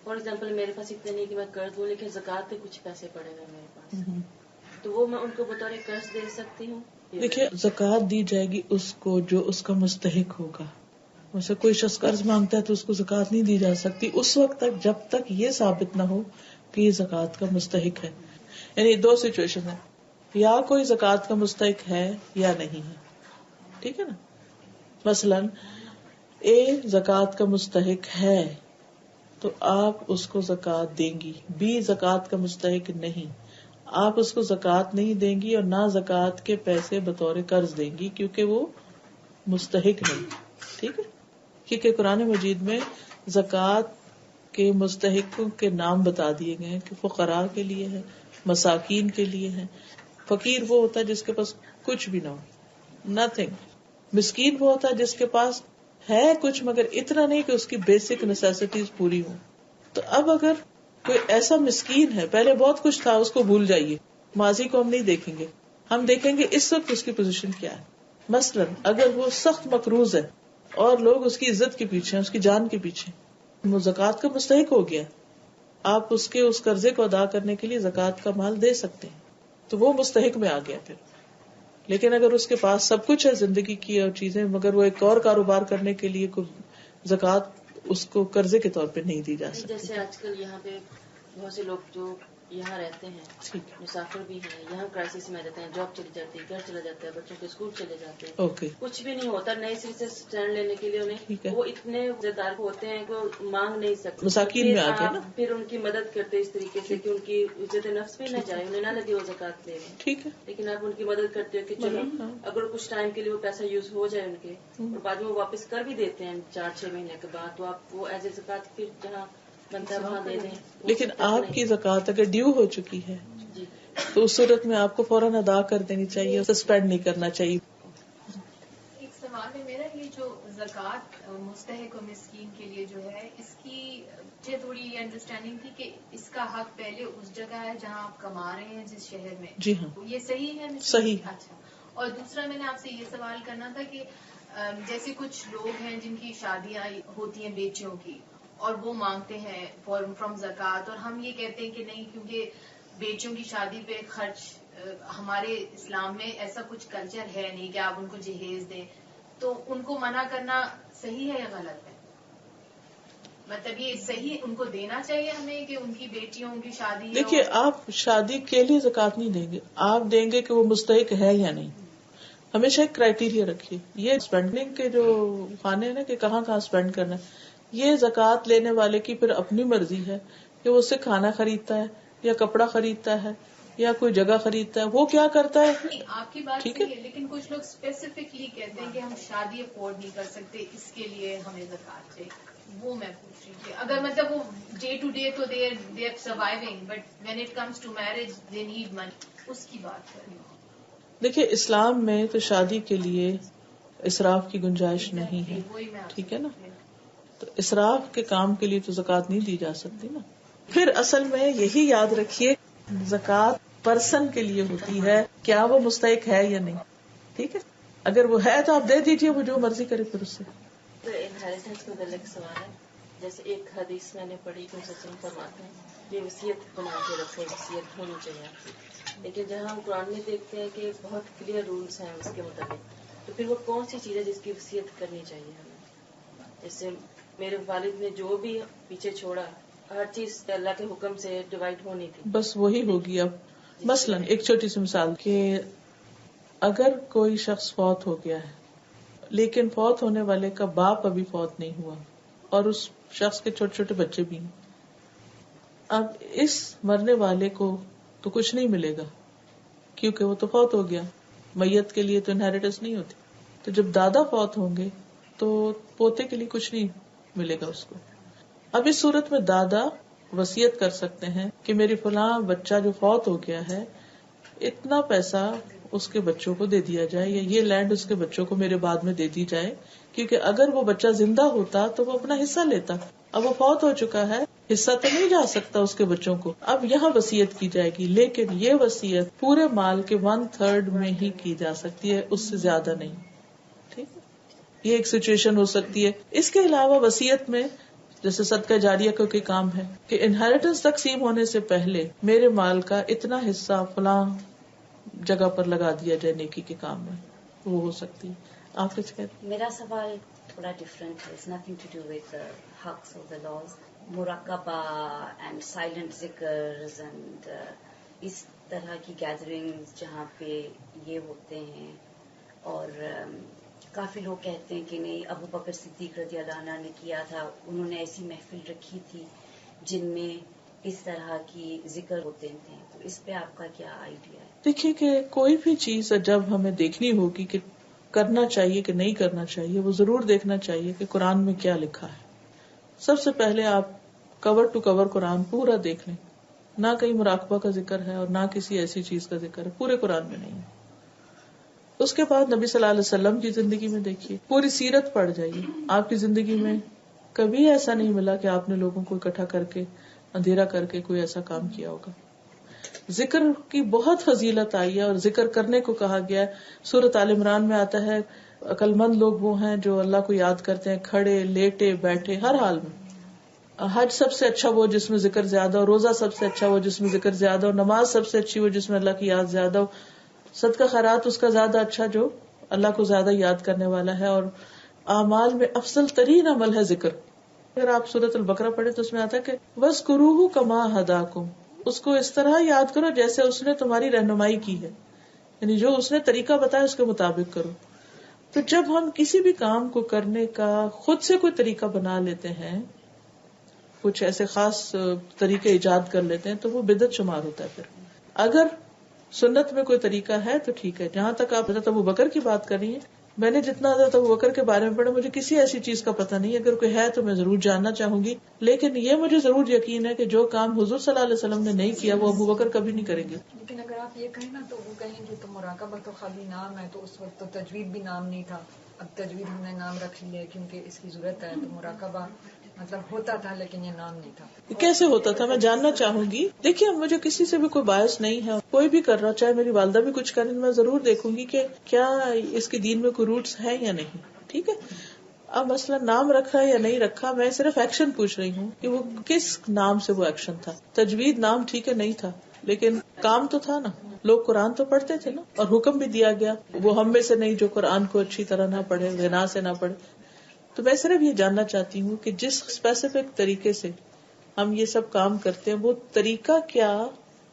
فار ایگزامپل میرے پاس اتنا نہیں کہ میں قرض دوں، لیکن زکوٰۃ پہ کچھ پیسے پڑے گا میرے پاس، تو وہ میں ان کو بطور قرض دے سکتی ہوں؟ دیکھیے، زکوٰۃ دی جائے گی اس کو جو اس کا مستحق ہوگا. ویسے کوئی شخص قرض مانگتا ہے تو اس کو زکوٰۃ نہیں دی جا سکتی اس وقت تک جب تک یہ ثابت نہ ہو کہ یہ زکوٰۃ کا مستحق ہے. یعنی دو سچویشن ہے، یا کوئی زکوٰۃ کا مستحق ہے یا نہیں ہے. ٹھیک ہے نا؟ مثلاً اے زکوٰۃ کا مستحق ہے تو آپ اس کو زکوٰۃ دیں گی. بھی زکوٰۃ کا مستحق نہیں, آپ اس کو زکوٰۃ نہیں دیں گی اور نہ زکوٰۃ کے پیسے بطور قرض دیں گی, کیونکہ وہ مستحق نہیں. ٹھیک ہے, کیونکہ قرآن مجید میں زکوٰۃ کے مستحقوں کے نام بتا دیے گئے ہیں کہ فقراء کے لیے ہے, مساکین کے لیے ہے. فقیر وہ ہوتا ہے جس کے پاس کچھ بھی نہ ہو, نتھنگ. مسکین وہ ہوتا ہے جس کے پاس ہے کچھ مگر اتنا نہیں کہ اس کی بیسک نیسیسٹیز پوری ہو. تو اب اگر کوئی ایسا مسکین ہے, پہلے بہت کچھ تھا, اس کو بھول جائیے, ماضی کو ہم نہیں دیکھیں گے, ہم دیکھیں گے اس وقت اس کی پوزیشن کیا ہے. مثلا اگر وہ سخت مقروض ہے اور لوگ اس کی عزت کے پیچھے ہیں, اس کی جان کے پیچھے, وہ زکوٰۃ کا مستحق ہو گیا, آپ اس کے اس قرضے کو ادا کرنے کے لیے زکوٰۃ کا مال دے سکتے ہیں, تو وہ مستحق میں آ گیا پھر. لیکن اگر اس کے پاس سب کچھ ہے زندگی کی اور چیزیں, مگر وہ ایک اور کاروبار کرنے کے لیے کوئی زکوٰۃ اس کو قرضے کے طور پہ نہیں دی جا سکتی. جیسے آج کل یہاں پہ بہت سے لوگ جو یہاں رہتے ہیں, مسافر بھی ہیں, یہاں کرائسس میں رہتے ہیں, جاب چلی جاتی ہے, گھر چلا جاتا ہے, بچوں کے اسکول چلے جاتے ہیں, کچھ بھی نہیں ہوتا, نئے سر سے اسٹینڈ لینے کے لیے انہیں وہ اتنے ذمہ دار ہوتے ہیں کہ وہ مانگ نہیں سکتے. مساکین میں آ گئے, پھر ان کی مدد کرتے اس طریقے سے کہ ان کی عزت نفس بھی نہ جائے, انہیں نہ لگے وہ زکوٰۃ دے رہے. ٹھیک ہے, لیکن آپ ان کی مدد کرتے ہو کہ چلو اگر کچھ ٹائم کے لیے وہ پیسہ یوز ہو جائے ان کے, اور بعد میں وہ واپس کر بھی دیتے ہیں 4-6 مہینے کے بعد, تو آپ وہ ایز اے زکوٰۃ پھر جہاں بنتا ہے وہاں دے دیں. لیکن آپ کی زکوٰۃ اگر ڈیو ہو چکی ہے تو اس صورت میں آپ کو فوراً ادا کر دینی چاہیے, سسپینڈ نہیں کرنا چاہیے. ایک سوال ہے میرا, یہ جو زکوٰۃ مستحق و مسکین کے لیے جو ہے, اس کی مجھے تھوڑی یہ انڈرسٹینڈنگ تھی کہ اس کا حق پہلے اس جگہ ہے جہاں آپ کما رہے ہیں, جس شہر میں. جی ہاں, یہ صحیح ہے؟ صحیح. اچھا. اور دوسرا میں نے آپ سے یہ سوال کرنا تھا کہ جیسے کچھ لوگ ہیں جن کی شادیاں ہوتی ہیں بیٹیوں کی, اور وہ مانگتے ہیں فرام زکوٰۃ, اور ہم یہ کہتے ہیں کہ نہیں, کیونکہ بیٹیوں کی شادی پہ خرچ ہمارے اسلام میں ایسا کچھ کلچر ہے نہیں کہ آپ ان کو جہیز دیں, تو ان کو منع کرنا صحیح ہے یا غلط ہے؟ مطلب یہ صحیح ان کو دینا چاہیے ہمیں کہ ان کی بیٹیوں کی شادی. دیکھیے, آپ شادی کے لیے زکوٰۃ نہیں دیں گے, آپ دیں گے کہ وہ مستحق ہے یا نہیں. ہمیشہ ایک کرائیٹیریا رکھیے. یہ اسپینڈنگ کے جو خانے ہیں نا کہ کہاں کہاں اسپینڈ کرنا ہے, یہ زکوٰۃ لینے والے کی پھر اپنی مرضی ہے کہ وہ اس سے کھانا خریدتا ہے یا کپڑا خریدتا ہے یا کوئی جگہ خریدتا ہے, وہ کیا کرتا ہے. آپ کی بات صحیح ہے, لیکن کچھ لوگ اسپیسیفکلی کہتے ہیں کہ ہم شادی افورڈ نہیں کر سکتے, اس کے لیے ہمیں زکوٰۃ چاہیے. وہ میں پوچھ رہی تھی, اگر مطلب وہ ڈے ٹو ڈے تو they are surviving, but when it comes to marriage they need money, اس کی بات کر رہی ہوں. دیکھیے, اسلام میں تو شادی کے لیے اسراف کی گنجائش نہیں ہے, ٹھیک ہے نا, تو اسراف کے کام کے لیے تو زکوٰۃ نہیں دی جا سکتی نا. پھر اصل میں یہی یاد رکھیے, زکوٰۃ پرسن کے لیے ہوتی ہے, کیا وہ مستحق ہے یا نہیں. ٹھیک ہے, اگر وہ ہے تو آپ دے دیجئے, وہ جو مرضی کرے پھر اس سے. انہیریٹنس میں متعلق سوال ہے. جیسے ایک حدیث میں نے پڑھی کہ مسلم فرماتے ہیں کہ وصیت بنا کے رکھو, وصیت ہونی چاہیے آپ کی. لیکن جہاں ہم قرآن میں دیکھتے ہیں کہ بہت کلیئر رولز ہیں اس کے متعلق, تو پھر وہ کون سی چیز ہے جس کی وصیت کرنی چاہیے ہمیں. جیسے میرے والد نے جو بھی پیچھے چھوڑا, ہر چیز اللہ کے حکم سے ڈیوائڈ ہونی تھی, بس وہی ہوگی. اب مثلاً ایک چھوٹی سی مثال کہ اگر کوئی شخص فوت ہو گیا ہے لیکن فوت ہونے والے کا باپ ابھی فوت نہیں ہوا اور اس شخص کے چھوٹے چھوٹے بچے بھی ہیں, اب اس مرنے والے کو تو کچھ نہیں ملے گا کیونکہ وہ تو فوت ہو گیا. میت کے لیے تو انہیریٹنس نہیں ہوتی. تو جب دادا فوت ہوں گے تو پوتے کے لیے کچھ نہیں ملے گا اس کو. اب اس صورت میں دادا وصیت کر سکتے ہیں کہ میری فلاں بچہ جو فوت ہو گیا ہے, اتنا پیسہ اس کے بچوں کو دے دیا جائے, یا یہ لینڈ اس کے بچوں کو میرے بعد میں دے دی جائے, کیونکہ اگر وہ بچہ زندہ ہوتا تو وہ اپنا حصہ لیتا. اب وہ فوت ہو چکا ہے, حصہ تو نہیں جا سکتا اس کے بچوں کو. اب یہاں وصیت کی جائے گی, لیکن یہ وصیت پورے مال کے 1/3 میں ہی کی جا سکتی ہے, اس سے زیادہ نہیں. ٹھیک ہے, یہ ایک سچویشن ہو سکتی ہے. اس کے علاوہ وصیت میں جیسے صدقہ جاریہ کا کوئی کام ہے کہ انہیریٹنس تقسیم ہونے سے پہلے میرے مال کا اتنا حصہ فلاں جگہ پر لگا دیا جائے نیکی کے کام میں, وہ ہو سکتی ہے. آپ کچھ کہتے ہیں؟ میرا سوال تھوڑا ڈفرینٹ ہے. It's nothing to do with the حقs of the laws. مراقبہ اینڈ سائلنٹ ذکرز اینڈ اس طرح کی گیدرنگز جہاں پہ یہ ہوتے ہیں, اور کافی لوگ کہتے ہیں کہ نہیں، ابو بکر صدیق رضی اللہ عنہ نے کیا تھا، انہوں نے ایسی محفل رکھی تھی جن میں اس طرح کی ذکر ہوتے تھے، تو اس پہ آپ کا کیا آئیڈیا ہے؟ دیکھیے کہ کوئی بھی چیز جب ہمیں دیکھنی ہوگی کہ کرنا چاہیے کہ نہیں کرنا چاہیے، وہ ضرور دیکھنا چاہیے کہ قرآن میں کیا لکھا ہے. سب سے پہلے آپ کور ٹو کور قرآن پورا دیکھ لیں. نہ کہیں مراقبہ کا ذکر ہے اور نہ کسی ایسی چیز کا ذکر ہے، پورے قرآن میں نہیں ہے. اس کے بعد نبی صلی اللہ علیہ وسلم کی زندگی میں دیکھیے، پوری سیرت پڑھ جائیے. آپ کی زندگی میں کبھی ایسا نہیں ملا کہ آپ نے لوگوں کو اکٹھا کر کے اندھیرا کر کے کوئی ایسا کام کیا ہوگا. ذکر کی بہت فضیلت آئی ہے اور ذکر کرنے کو کہا گیا ہے. سورۃ آل عمران میں آتا ہے عقل مند لوگ وہ ہیں جو اللہ کو یاد کرتے ہیں، کھڑے لیٹے بیٹھے ہر حال میں. حج سب سے اچھا وہ جس میں ذکر زیادہ ہو، روزہ سب سے اچھا وہ جس میں ذکر زیادہ ہو، نماز سب سے اچھی وہ جس میں اللہ کی یاد زیادہ ہو، صدقہ خیرات اس کا زیادہ اچھا جو اللہ کو زیادہ یاد کرنے والا ہے. اور اعمال میں افضل ترین عمل ہے ذکر. اگر آپ سورۃ البقرہ پڑھیں تو اس میں آتا ہے کہ وَاذْكُرُوهُ كَمَا هَدَاكُمْ، اس کو اس طرح یاد کرو جیسے اس نے تمہاری رہنمائی کی ہے، یعنی جو اس نے طریقہ بتایا اس کے مطابق کرو. تو جب ہم کسی بھی کام کو کرنے کا خود سے کوئی طریقہ بنا لیتے ہیں، کچھ ایسے خاص طریقے ایجاد کر لیتے ہیں، تو وہ بدعت شمار ہوتا ہے. پھر اگر سنت میں کوئی طریقہ ہے تو ٹھیک ہے. جہاں تک آپ حضرت ابوبکر کی بات کر رہی ہیں، میں نے جتنا حضرت ابوبکر کے بارے میں پڑھا مجھے کسی ایسی چیز کا پتہ نہیں. اگر کوئی ہے تو میں ضرور جاننا چاہوں گی، لیکن یہ مجھے ضرور یقین ہے کہ جو کام حضور صلی اللہ علیہ وسلم نے نہیں کیا وہ ابوبکر کبھی نہیں کریں گے. لیکن اگر آپ یہ کہیں نا تو وہ کہیں گے تو مراقبہ تو خالی نام ہے، تو اس وقت تو تجوید بھی نام نہیں تھا. اب تجوید ہم نے نام رکھ لیا ہے کیونکہ اس کی ضرورت ہے. تو مراقبہ مطلب ہوتا تھا لیکن یہ نام نہیں تھا. کیسے ہوتا تھا میں جاننا چاہوں گی. دیکھیے مجھے کسی سے بھی کوئی باعث نہیں ہے، کوئی بھی کر رہا، چاہے میری والدہ بھی کچھ کریں، میں ضرور دیکھوں گی کہ کیا اس کے دین میں کوئی روٹس ہے یا نہیں. ٹھیک ہے، اب مسئلہ نام رکھا یا نہیں رکھا، میں صرف ایکشن پوچھ رہی ہوں کہ وہ کس نام سے وہ ایکشن تھا. تجوید نام ٹھیک ہے نہیں تھا لیکن کام تو تھا نا. لوگ قرآن تو پڑھتے تھے نا، اور حکم بھی دیا گیا وہ ہم میں سے نہیں جو قرآن کو اچھی طرح نہ پڑھے، غنا سے نہ پڑھے. تو میں صرف یہ جاننا چاہتی ہوں کہ جس اسپیسیفک طریقے سے ہم یہ سب کام کرتے ہیں وہ طریقہ کیا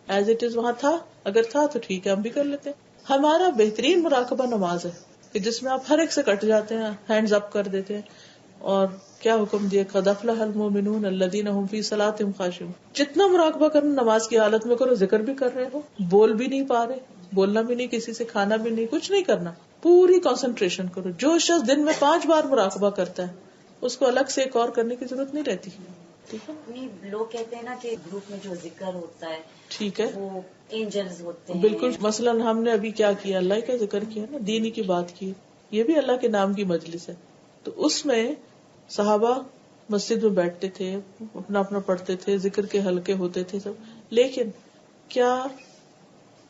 ایز اٹ از وہاں تھا. اگر تھا تو ٹھیک ہے، ہم بھی کر لیتے ہیں. ہمارا بہترین مراقبہ نماز ہے کہ جس میں آپ ہر ایک سے کٹ جاتے ہیں، ہینڈز اپ کر دیتے ہیں. اور کیا حکم دیا، قد افلح المؤمنون الذین هم فی صلاتهم خاشعون. جتنا مراقبہ کرنا نماز کی حالت میں کرو. ذکر بھی کر رہے ہو، بول بھی نہیں پا رہے، بولنا بھی نہیں کسی سے، کھانا بھی نہیں، کچھ نہیں کرنا، پوری کنسنٹریشن کرو. جو شخص دن میں 5 بار مراقبہ کرتا ہے اس کو الگ سے ایک اور کرنے کی ضرورت نہیں رہتی. ٹھیک ہے، لوگ کہتے ہیں نا کہ گروپ میں جو ذکر ہوتا ہے ٹھیک ہے، وہ اینجلز ہوتے ہیں. بالکل. مثلاً ہم نے ابھی کیا کیا، اللہ کا ذکر کیا نا، دینی کی بات کی، یہ بھی اللہ کے نام کی مجلس ہے. تو اس میں صحابہ مسجد میں بیٹھتے تھے، اپنا اپنا پڑھتے تھے، ذکر کے حلقے ہوتے تھے سب. لیکن کیا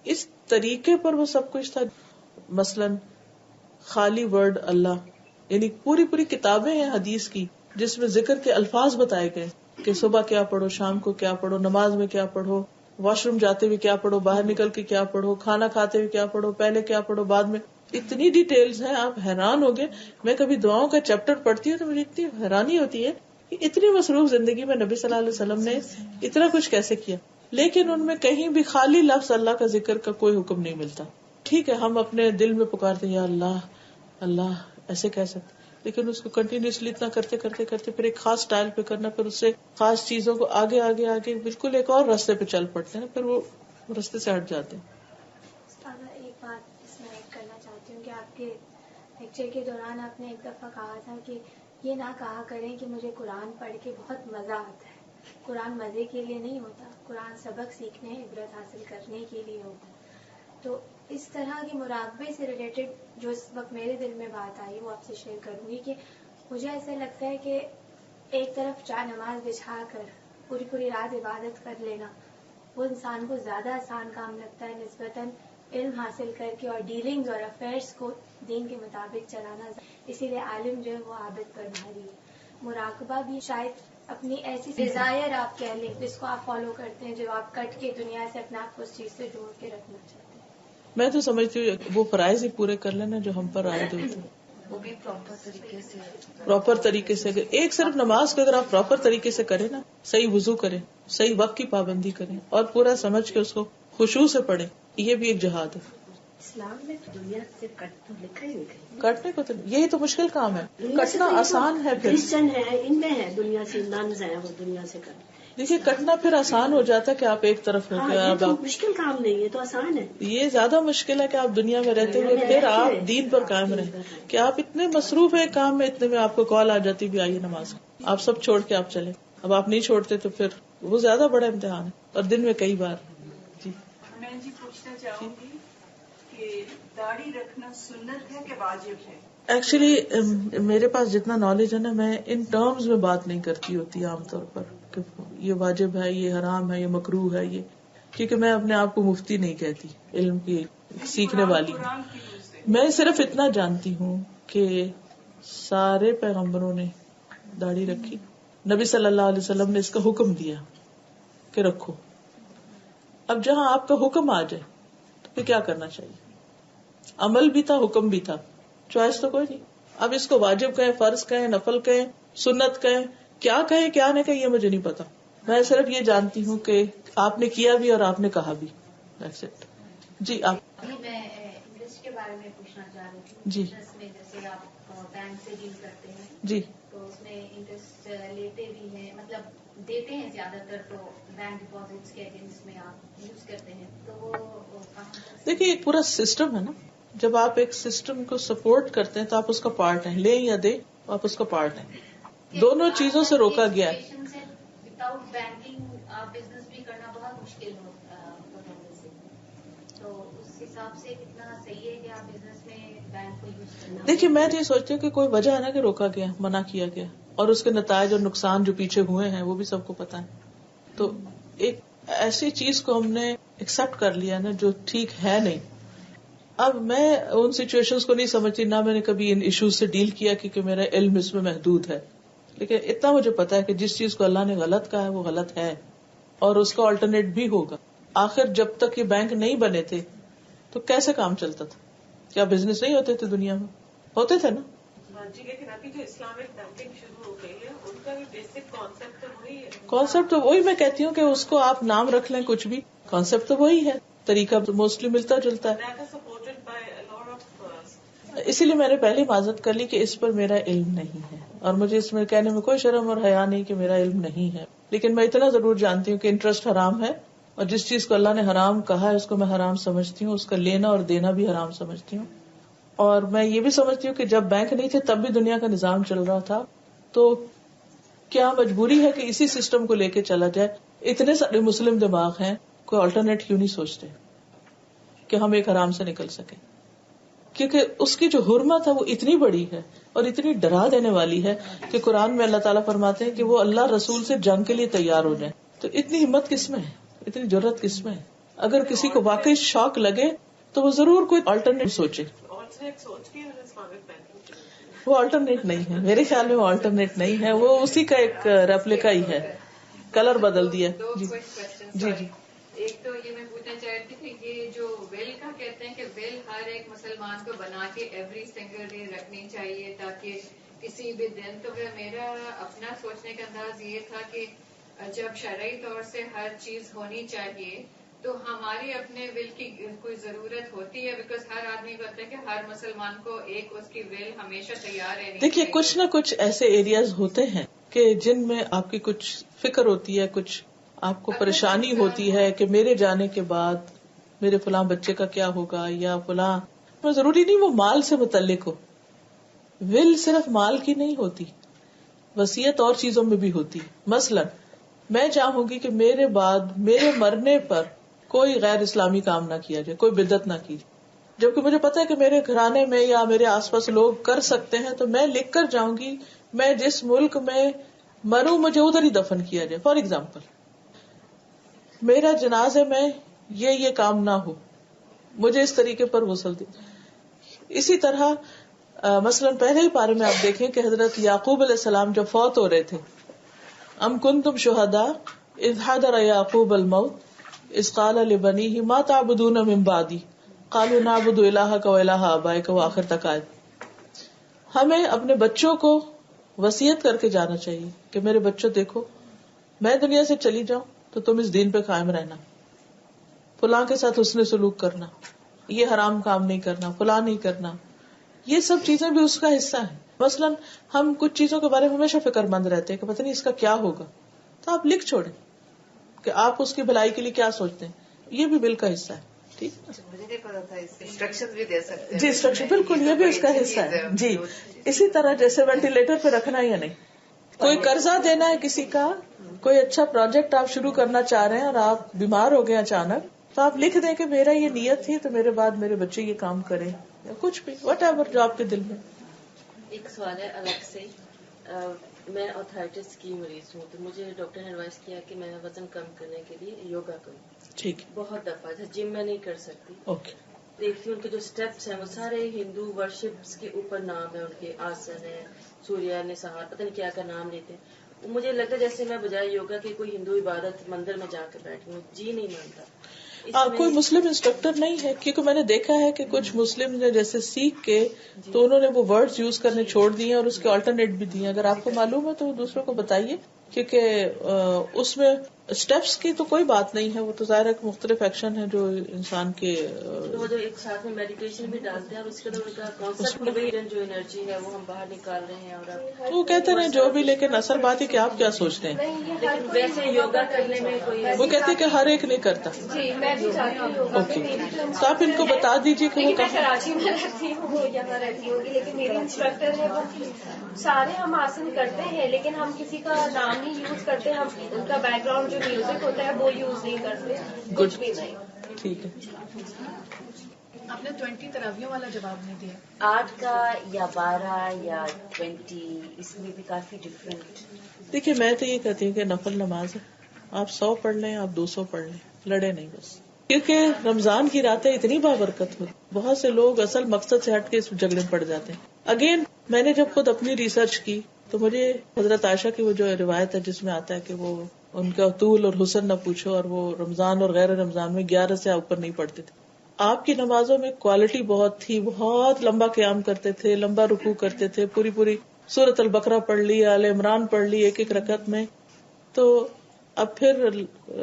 اس طریقے پر وہ سب کچھ تھا؟ مثلاً خالی ورڈ اللہ، یعنی پوری پوری کتابیں ہیں حدیث کی جس میں ذکر کے الفاظ بتائے گئے کہ صبح کیا پڑھو، شام کو کیا پڑھو، نماز میں کیا پڑھو، واش روم جاتے ہوئے کیا پڑھو، باہر نکل کے کیا پڑھو، کھانا کھاتے ہوئے کیا پڑھو، پہلے کیا پڑھو، بعد میں. اتنی ڈیٹیلز ہیں، آپ حیران ہوگے. میں کبھی دعاؤں کا چیپٹر پڑھتی ہوں تو مجھے اتنی حیرانی ہوتی ہے کہ اتنی مصروف زندگی میں نبی صلی اللہ علیہ وسلم نے اتنا کچھ کیسے کیا. لیکن ان میں کہیں بھی خالی لفظ اللہ کا ذکر کا کوئی حکم نہیں ملتا. ٹھیک ہے، ہم اپنے دل میں پکارتے ہیں یا اللہ اللہ ایسے کہہ سکتے، لیکن اس کو کنٹینیوسلی اتنا کرتے کرتے کرتے پھر ایک خاص سٹائل پہ کرنا، پھر اس سے خاص چیزوں کو آگے آگے آگے بالکل ایک اور راستے پہ چل پڑتے ہیں، پھر وہ راستے سے ہٹ جاتے ہیں. ایک بات اس میں ایڈ کرنا چاہتی ہوں کہ آپ کے لیکچر کے دوران آپ نے ایک دفعہ کہا تھا کہ یہ نہ کہا کریں کہ مجھے قرآن پڑھ کے بہت مزہ آتا ہے. قرآن مزے کے لیے نہیں ہوتا، قرآن سبق سیکھنے، عبرت حاصل کرنے کے لیے ہوتا ہے. تو اس طرح کے مراقبے سے ریلیٹڈ جو اس وقت میرے دل میں بات آئی وہ آپ سے شیئر کروں گی کہ مجھے ایسا لگتا ہے کہ ایک طرف چار نماز بچھا کر پوری پوری رات عبادت کر لینا وہ انسان کو زیادہ آسان کام لگتا ہے نسبتاً علم حاصل کر کے اور ڈیلنگز اور افیئرس کو دین کے مطابق چلانا. اسی لیے عالم جو ہے وہ عابد پر بھاری ہے. مراقبہ بھی شاید اپنی ایسی ڈیزائر آپ کہہ لیں جس کو آپ فالو کرتے ہیں، جو آپ کٹ کے دنیا سے اپنے آپ کو اس چیز سے جوڑ کے رکھنا چاہتے ہیں. میں تو سمجھتی ہوں وہ فرائض ہی پورے کر لینا جو ہم پر عائد ہوتے ہیں، وہ بھی پراپر طریقے سے. ایک صرف نماز کو اگر آپ پراپر طریقے سے کریں نا، صحیح وضو کریں، صحیح وقت کی پابندی کریں اور پورا سمجھ کے اس کو خشوع سے پڑھیں، یہ بھی ایک جہاد ہے. اسلام میں دنیا سے کٹ تو لکھا ہی نہیں کہیں. کٹنے کو تو یہی تو مشکل کام ہے. کٹنا آسان ہے. پھر کرسچن ہے ان میں ہے دنیا سے نانز ہیں وہ دنیا سے کٹ. دیکھیے کٹنا پھر آسان ہو جاتا ہے کہ آپ ایک طرف ہو گیا. یہ تو مشکل کام نہیں ہے تو آسان ہے. یہ زیادہ مشکل ہے کہ آپ دنیا میں رہتے ہوئے پھر آپ دین پر قائم رہیں کہ آپ اتنے مصروف ہیں کام میں, اتنے میں آپ کو کال آ جاتی بھی آئیے نماز, آپ سب چھوڑ کے آپ چلیں. اب آپ نہیں چھوڑتے تو پھر وہ زیادہ بڑا امتحان ہے, اور دن میں کئی بار. جی میں جی پوچھنا چاہوں گی کہ داڑھی رکھنا سنت ہے کہ واجب ہے؟ ایکچولی میرے پاس جتنا نالج ہے نا, میں ان ٹرمز میں بات نہیں کرتی ہوتی عام طور پر کہ یہ واجب ہے, یہ حرام ہے, یہ مکروہ ہے, یہ کیونکہ میں اپنے آپ کو مفتی نہیں کہتی, علم کی سیکھنے والی ہوں. میں صرف اتنا جانتی ہوں کہ سارے پیغمبروں نے داڑھی رکھی, نبی صلی اللہ علیہ وسلم نے اس کا حکم دیا کہ رکھو. اب جہاں آپ کا حکم آ جائے تو پھر کیا کرنا چاہیے؟ عمل بھی تھا, حکم بھی تھا, چوائس تو کوئی نہیں. اب اس کو واجب کہیں, فرض کہیں, نفل کہیں, سنت کہیں, کیا کہیں کیا نہیں کہیں, یہ مجھے نہیں پتا. میں صرف یہ جانتی ہوں کہ آپ نے کیا بھی اور آپ نے کہا بھی. That's it. جی آپ. میں انٹرسٹ کے بارے میں پوچھنا چاہ رہی تھی. جی انٹرسٹ میں جیسے آپ بینک سے ڈیل کرتے ہیں جی تو اس میں انٹرسٹ لیتے بھی ہیں, مطلب دیتے ہیں زیادہ تر, تو بینک ڈپازٹس کے اگینسٹ میں آپ یوز کرتے ہیں, تو وہ دیکھیے ایک پورا سسٹم ہے نا. جب آپ ایک سسٹم کو سپورٹ کرتے ہیں تو آپ اس کا پارٹ ہیں, لیں یا دیں آپ اس کا پارٹ ہیں. دونوں چیزوں سے روکا گیا ہے. وداؤٹ بینکنگ بزنس بھی کرنا بہت مشکل ہوتا ہے, تو اس حساب سے کتنا صحیح ہے کہ آپ بزنس میں بینک کو یوز کرنا. دیکھیے میں تو یہ سوچتی ہوں کہ کوئی وجہ ہے نا کہ روکا گیا, منع کیا گیا, اور اس کے نتائج اور نقصان جو پیچھے ہوئے ہیں وہ بھی سب کو پتا ہے. تو ایک ایسی چیز کو ہم نے ایکسپٹ کر لیا نا جو ٹھیک ہے نہیں. اب میں ان سچویشنز کو نہیں سمجھتی, نہ میں نے کبھی ان ایشوز سے ڈیل کیا کیونکہ میرا علم اس میں محدود ہے. لیکن اتنا مجھے پتا ہے کہ جس چیز کو اللہ نے غلط کہا ہے وہ غلط ہے, اور اس کا آلٹرنیٹ بھی ہوگا. آخر جب تک یہ بینک نہیں بنے تھے تو کیسے کام چلتا تھا؟ کیا بزنس نہیں ہوتے تھے دنیا میں؟ ہوتے تھے نا. جی لیکن ابھی جو اسلامک بینکنگ شروع ہو گئی ہے ان کا بھی بیسک کانسیپٹ تو وہی ہے. کانسیپٹ تو وہی, میں کہتی ہوں کہ اس کو آپ نام رکھ لیں کچھ بھی, کانسیپٹ تو وہی ہے, طریقہ موسٹلی ملتا جلتا ہے. اسی لیے میں نے پہلے معذرت کر لی کہ اس پر میرا علم نہیں ہے, اور مجھے اس میں کہنے میں کوئی شرم اور حیا نہیں کہ میرا علم نہیں ہے. لیکن میں اتنا ضرور جانتی ہوں کہ انٹرسٹ حرام ہے, اور جس چیز کو اللہ نے حرام کہا ہے اس کو میں حرام سمجھتی ہوں, اس کا لینا اور دینا بھی حرام سمجھتی ہوں. اور میں یہ بھی سمجھتی ہوں کہ جب بینک نہیں تھے تب بھی دنیا کا نظام چل رہا تھا, تو کیا مجبوری ہے کہ اسی سسٹم کو لے کے چلا جائے؟ اتنے سارے مسلم دماغ ہیں, کوئی آلٹرنیٹ کیوں نہیں سوچتے کہ ہم ایک حرام سے نکل سکیں؟ کیونکہ اس کی جو حرمت ہے وہ اتنی بڑی ہے اور اتنی ڈرا دینے والی ہے کہ قرآن میں اللہ تعالیٰ فرماتے ہیں کہ وہ اللہ رسول سے جنگ کے لیے تیار ہو جائیں. تو اتنی ہمت کس میں ہے, اتنی جرت کس میں ہے؟ اگر کسی کو واقعی شوق لگے تو وہ ضرور کوئی آلٹرنیٹ سوچے. وہ آلٹرنیٹ نہیں ہے میرے خیال میں, وہ آلٹرنیٹ نہیں ہے, وہ اسی کا ایک ریپلیکا ہی ہے, کلر بدل دیا. جی جی. ایک تو یہ میں پوچھنا چاہتی تھی کہ یہ جو ویل کا کہتے ہیں کہ ویل ہر ایک مسلمان کو بنا کے ایوری سنگل ڈے رکھنی چاہیے تاکہ کسی بھی دن, تو میرا اپنا سوچنے کا انداز یہ تھا کہ جب شرعی طور سے ہر چیز ہونی چاہیے تو ہماری اپنے ول کی کوئی ضرورت ہوتی ہے, بیکاز ہر آدمی کو ہوتا ہے کہ ہر مسلمان کو ایک اس کی ول ہمیشہ تیار رہنی. دیکھیے کچھ نہ کچھ ایسے ایریاز ہوتے ہیں کہ جن میں آپ کی کچھ فکر ہوتی ہے, کچھ آپ کو پریشانی ہوتی ہے کہ میرے جانے کے بعد میرے فلاں بچے کا کیا ہوگا, یا فلاں, ضروری نہیں وہ مال سے متعلق ہو. ول صرف مال کی نہیں ہوتی, وصیت اور چیزوں میں بھی ہوتی. مثلا میں چاہوں گی کہ میرے بعد میرے مرنے پر کوئی غیر اسلامی کام نہ کیا جائے, کوئی بدعت نہ کی جائے, جبکہ مجھے پتا ہے کہ میرے گھرانے میں یا میرے آس پاس لوگ کر سکتے ہیں, تو میں لکھ کر جاؤں گی میں جس ملک میں مروں مجھے ادھر ہی دفن کیا جائے. فار ایگزامپل میرا جنازے میں یہ کام نہ ہو, مجھے اس طریقے پر غسل دے. اسی طرح مثلا پہلے ہی پارے میں آپ دیکھیں کہ حضرت یعقوب علیہ السلام جب فوت ہو رہے تھے, ام کنتم شہداء اذ حضر یعقوب الموت اذ قال لبنیہ ما تعبدون من بعدی قالوا نعبد الہک و الہ آبائک, و آخر تک آئے. ہمیں اپنے بچوں کو وصیت کر کے جانا چاہیے کہ میرے بچوں دیکھو میں دنیا سے چلی جاؤں تو تم اس دین پہ قائم رہنا, فلاں کے ساتھ حسن سلوک کرنا, یہ حرام کام نہیں کرنا، فلاں نہیں کرنا. یہ سب چیزیں بھی اس کا حصہ ہیں. مثلاً ہم کچھ چیزوں کے بارے میں ہمیشہ فکر مند رہتے ہیں کہ پتہ نہیں اس کا کیا ہوگا، تو آپ لکھ چھوڑیں کہ آپ اس کی بھلائی کے لیے کیا سوچتے ہیں. یہ بھی بل کا حصہ ہے. ٹھیک، مجھے نہیں پتا تھا انسٹرکشن بھی دے سکتے ہیں. جی انسٹرکشن بالکل، یہ بھی اس کا حصہ ہے. جی اسی طرح جیسے وینٹیلیٹر پہ رکھنا یا نہیں، کوئی قرضہ دینا ہے کسی کا، کوئی اچھا پروجیکٹ آپ شروع کرنا چاہ رہے ہیں اور آپ بیمار ہو گئے اچانک، تو آپ لکھ دیں کہ میرا یہ نیت تھی تو میرے بعد میرے بچے یہ کام کریں، یا کچھ بھی وٹ ایور جو آپ کے دل میں. ایک سوال ہے الگ سے. میں آرتھرائٹس کی مریض ہوں، تو مجھے ڈاکٹر نے ایڈوائز کیا کہ میں وزن کم کرنے کے لیے یوگا کروں. ٹھیک، بہت دفعہ جم میں نہیں کر سکتی. اوکے. دیکھتی ہوں ان کے جو اسٹیپس ہیں وہ سارے ہندو ورشپس کے اوپر نام ہے ان کے، آسن ہے، سوریا نسار، پتہ نہیں کیا کا نام لیتے ہیں. مجھے لگتا ہے جیسے میں بجائے یوگا کے کوئی ہندو عبادت مندر میں جا کے بیٹھی ہوں. جی نہیں مانتا. کوئی مسلم انسٹرکٹر نہیں ہے، کیونکہ میں نے دیکھا ہے کہ کچھ مسلم نے جیسے سیکھ کے تو انہوں نے وہ ورڈز یوز کرنے چھوڑ دیے اور اس کے آلٹرنیٹ بھی دیے. اگر آپ کو معلوم ہے تو دوسروں کو بتائیے، کیونکہ اس میں اسٹیپس کی تو کوئی بات نہیں ہے، وہ تو ظاہر ایک مختلف ایکشن ہے جو انسان کے وہ جو ایک ساتھ میں میڈیٹیشن بھی ڈالتے ہیں اور اس کے ان کا کانسیپٹ جو انرجی ہے وہ ہم باہر نکال رہے ہیں. اور وہ کہتے ہیں جو بھی، لیکن اصل بات ہے کہ آپ کیا سوچتے ہیں. لیکن ویسے یوگا کرنے میں کوئی وہ کہتے ہیں کہ ہر ایک نہیں کرتا. جی میں بھی چاہتی ہوں. اوکے، تو آپ ان کو بتا دیجیے کہ وہ کراچی میں رہتی ہوں، وہ یہاں رہتی ہوں گی، لیکن میری انسٹرکٹر ہے وہ سارے ہم آسن کرتے ہیں لیکن ہم کسی کا نام نہیں یوز کرتے. ہم ان کا بیک گراؤنڈ جو میوزک ہوتا ہے وہ یوز نہیں کرتے، کچھ بھی نہیں. ٹھیک ہے. آپ نے 20 تراویحوں والا جواب نہیں دیا. 8 کا یا 12 یا 20، اس میں بھی کافی ڈفرینٹ. دیکھیے میں تو یہ کہتی ہوں کہ نفل نماز ہے، آپ 100 پڑھ لیں، آپ 200 پڑھ لیں، لڑے نہیں بس. کیونکہ رمضان کی راتیں اتنی بابرکت ہوتی، بہت سے لوگ اصل مقصد سے ہٹ کے اس جھگڑے میں پڑ جاتے ہیں. اگین میں نے جب خود اپنی ریسرچ کی تو مجھے حضرت عائشہ کی وہ جو روایت ہے جس میں آتا ہے کہ وہ ان کا طول اور حسن نہ پوچھو، اور وہ رمضان اور غیر رمضان میں 11 سے اوپر نہیں پڑھتے تھے. آپ کی نمازوں میں کوالٹی بہت تھی، بہت لمبا قیام کرتے تھے، لمبا رکوع کرتے تھے، پوری سورۃ البقرہ پڑھ لی، آل عمران پڑھ لی ایک رکعت میں. تو اب پھر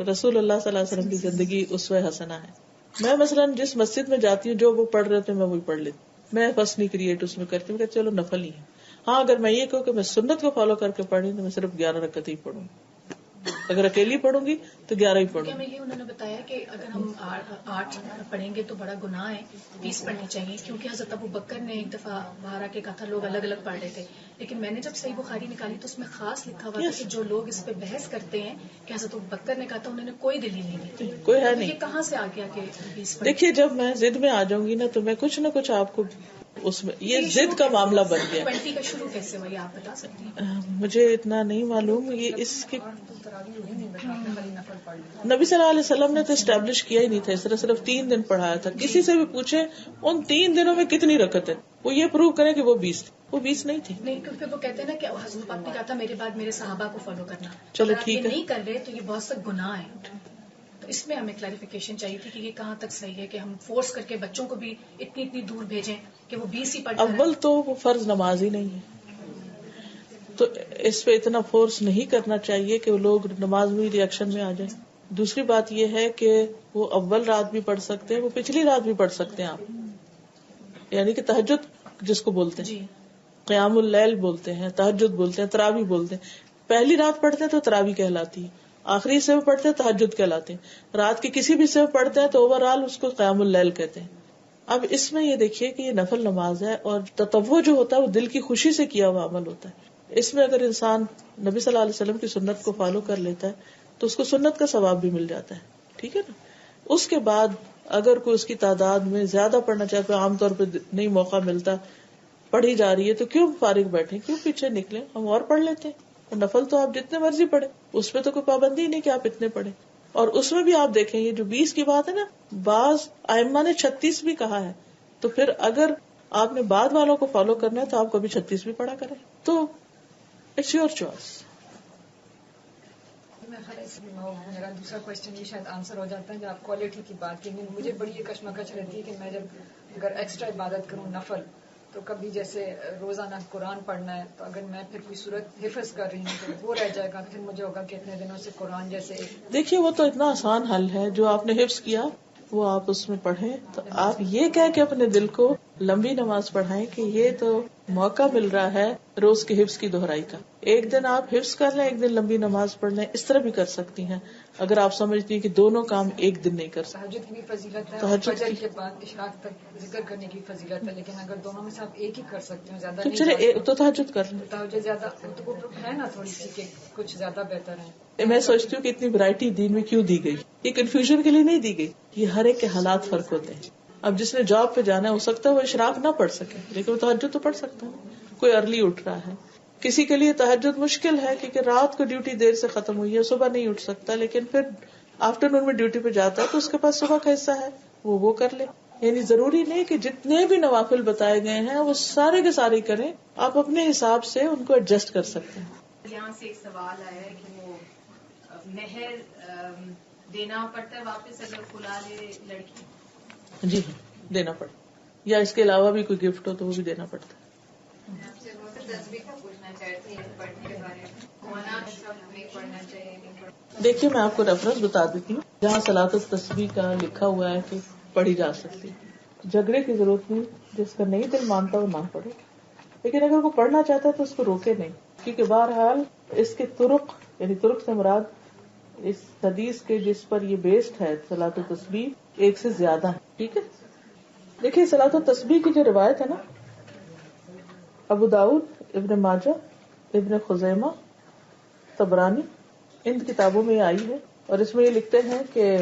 رسول اللہ صلی اللہ علیہ وسلم کی زندگی اسوہ حسنہ ہے. میں مثلاً جس مسجد میں جاتی ہوں جو وہ پڑھ رہے تھے میں وہی پڑھ لیتی. میں بس نہیں کریٹ اس میں کرتی ہوں کہ چلو نفل ہی ہے. ہاں اگر میں یہ کہوں کہ میں سنت کو فالو کر کے پڑھی تو میں صرف 11 رکعت ہی پڑھوں. اگر اکیلی پڑھوں گی تو 11 ہی پڑھوں. میں یہ انہوں نے بتایا کہ اگر ہم 8 پڑھیں گے تو بڑا گناہ ہے، 20 پڑھنی چاہیے، کیونکہ حضرت ابو بکر نے ایک دفعہ باہر آ کے کہا تھا لوگ الگ الگ پڑھ رہے تھے. لیکن میں نے جب صحیح بخاری نکالی تو اس میں خاص لکھا ہوا تھا کہ جو لوگ اس پہ بحث کرتے ہیں کہ حضرت ابو بکر نے کہا تھا، انہوں نے کوئی دلیل نہیں دی. کوئی ہے نہیں. یہ کہاں سے آ گیا کہ 20؟ دیکھیے جب میں ضد میں آ جاؤں گی نا تو میں کچھ نہ کچھ آپ کو اس میں یہ ضد کا معاملہ بن گیا. 20 کا شروع کیسے ہوا یہ آپ بتا سکتی ہیں؟ مجھے اتنا نہیں معلوم. یہ اس کے نبی صلی اللہ علیہ وسلم نے تو اسٹیبلش کیا ہی نہیں تھا، اس طرح صرف 3 دن پڑھایا تھا. کسی سے بھی پوچھے ان 3 دنوں میں کتنی رکعت ہے، وہ یہ پروو کرے کہ وہ 20 تھی. وہ 20 نہیں تھی. نہیں، کیونکہ وہ کہتے ہیں نا کہ حضرت پاک نے کہا تھا میرے بعد میرے صحابہ کو فالو کرنا. چلو ٹھیک ہے، نہیں کر رہے تو یہ بہت سا گناہ ہے. تو اس میں ہمیں کلیریفیکیشن چاہیے تھی کہ یہ کہاں تک صحیح ہے کہ ہم فورس کر کے بچوں کو بھی اتنی دور بھیجیں کہ وہ 20 ہی پڑھ. اول تو وہ فرض نماز ہی نہیں ہے، تو اس پہ اتنا فورس نہیں کرنا چاہیے کہ وہ لوگ نماز میں ریئیکشن میں آ جائیں. دوسری بات یہ ہے کہ وہ اول رات بھی پڑھ سکتے ہیں، وہ پچھلی رات بھی پڑھ سکتے ہیں آپ، یعنی کہ تہجد جس کو بولتے ہیں، قیام اللیل بولتے ہیں، تہجد بولتے ہیں، تراویح بولتے ہیں. پہلی رات پڑھتے ہیں تو تراویح کہلاتی ہے، آخری سے پڑھتے ہیں تہجد کہلاتے ہیں، رات کے کسی بھی سے پڑھتے ہیں تو اوور آل اس کو قیام اللیل کہتے ہیں. اب اس میں یہ دیکھیے کہ یہ نفل نماز ہے اور تطوع جو ہوتا ہے وہ دل کی خوشی سے کیا ہوا عمل ہوتا ہے. اس میں اگر انسان نبی صلی اللہ علیہ وسلم کی سنت کو فالو کر لیتا ہے تو اس کو سنت کا ثواب بھی مل جاتا ہے. ٹھیک ہے نا. اس کے بعد اگر کوئی اس کی تعداد میں زیادہ پڑھنا چاہے تو عام طور پہ نہیں موقع ملتا، پڑھی جا رہی ہے تو کیوں فارغ بیٹھے، کیوں پیچھے نکلے، ہم اور پڑھ لیتے ہیں. نفل تو آپ جتنے مرضی پڑھیں، اس پہ تو کوئی پابندی نہیں کہ آپ اتنے پڑھیں. اور اس میں بھی آپ دیکھیں یہ جو 20 کی بات ہے نا، بعض ائمہ نے 36 بھی کہا ہے، تو پھر اگر آپ نے بعد والوں کو فالو کرنا ہے تو آپ کبھی 36 بھی پڑھا کریں. تو اٹس یور چوائس. میرا دوسرا کوشچن یہ شاید آنسر ہو جاتا ہے جب آپ کوالٹی کی بات کریں. مجھے بڑی یہ کشمکش رہتی ہے کہ میں جب اگر ایکسٹرا عبادت کروں نفل، تو کبھی جیسے روزانہ قرآن پڑھنا ہے تو اگر میں پھر کوئی صورت حفظ کر رہی ہوں تو وہ رہ جائے گا، پھر مجھے ہوگا کہ اتنے دنوں سے قرآن جیسے. دیکھیے وہ تو اتنا آسان حل ہے، جو آپ نے حفظ کیا وہ آپ اس میں پڑھیں. تو آپ یہ کہہ کے اپنے دل کو لمبی نماز پڑھائیں کہ یہ تو موقع مل رہا ہے روز کے حفظ کی دہرائی کا. ایک دن آپ حفظ کر لیں, ایک دن لمبی نماز پڑھ لیں, اس طرح بھی کر سکتی ہیں اگر آپ سمجھتی ہیں کہ دونوں کام ایک دن نہیں کر سکتے. تہجد کی بھی فضیلت ہے, تہجد فجر کے بعد اشراق تک ذکر کرنے کی فضیلت ہے, لیکن اگر دونوں میں سے آپ ایک ہی کر سکتے ہیں زیادہ تو نہیں چلے تو تہجد کر لیں. تہجد زیادہ تو ہے نا تھوڑی سی کہ کچھ زیادہ بہتر ہے. میں سوچتی ہوں کہ اتنی ورائٹی دین میں کیوں دی گئی. یہ کنفیوژن کے لیے نہیں دی گئی, یہ ہر ایک کے حالات فرق ہوتے ہیں. اب جس نے جاب پہ جانا ہے ہو سکتا ہے وہ اشراق نہ پڑھ سکے, لیکن وہ تہجد تو پڑھ سکتا ہے. کوئی ارلی اٹھ رہا ہے, کسی کے لیے تہجد مشکل ہے کیونکہ رات کو ڈیوٹی دیر سے ختم ہوئی ہے, صبح نہیں اٹھ سکتا, لیکن پھر آفٹرنون میں ڈیوٹی پہ جاتا ہے تو اس کے پاس صبح کا حصہ ہے, وہ کر لے. یعنی ضروری نہیں کہ جتنے بھی نوافل بتائے گئے ہیں وہ سارے کے سارے کریں, آپ اپنے حساب سے ان کو ایڈجسٹ کر سکتے ہیں. یہاں سے ایک سوال آیا ہے کہ وہ مہر دینا پڑتا ہے واپس اگر کھلا لے لڑکی؟ جی دینا پڑتا, یا اس کے علاوہ بھی کوئی گفٹ ہو تو وہ بھی دینا پڑتا ہے. آپ سے تصویر کا پوچھنا چاہتی ہیں پڑھنے کے بارے میں, ہونا سب نہیں پڑھنا چاہیے نہیں پڑھنا. دیکھیے میں آپ کو ریفرنس بتا دیتی ہوں جہاں صلاۃ التسبیح کا لکھا ہوا ہے کہ پڑھی جا سکتی. جھگڑے کی ضرورت نہیں, جس کا نہیں دل مانتا وہ نہ پڑھے, لیکن اگر وہ پڑھنا چاہتا ہے تو اس کو روکے نہیں, کیونکہ بہرحال اس کے طرق, یعنی طرق سے مراد اس حدیث کے جس پر یہ بیسڈ ہے صلاۃ التسبیح ایک سے زیادہ ہے. ٹھیک ہے, دیکھیے صلاۃ التسبیح کی جو روایت ہے نا, ابو داؤد, ابن ماجہ, ابن خزیمہ, طبرانی, ان کتابوں میں یہ آئی ہے, اور اس میں یہ لکھتے ہیں کہ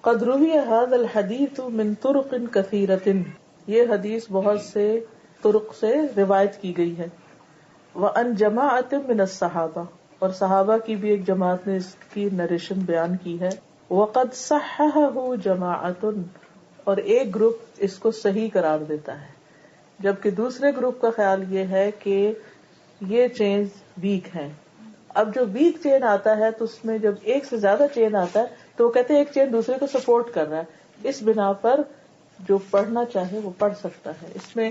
قد روی هذا الحدیث من طرق کثیرۃ, یہ حدیث بہت سے طرق سے روایت کی گئی ہے. وعن جماعۃ من الصحابہ, اور صحابہ کی بھی ایک جماعت نے اس کی نریشن بیان کی ہے. وقد صححہ جماعۃ, اور ایک گروپ اس کو صحیح قرار دیتا ہے, جبکہ دوسرے گروپ کا خیال یہ ہے کہ یہ چین ویک ہے. اب جو ویک چین آتا ہے تو اس میں جب ایک سے زیادہ چین آتا ہے تو وہ کہتے ہیں ایک چین دوسرے کو سپورٹ کر رہا ہے, اس بنا پر جو پڑھنا چاہے وہ پڑھ سکتا ہے. اس میں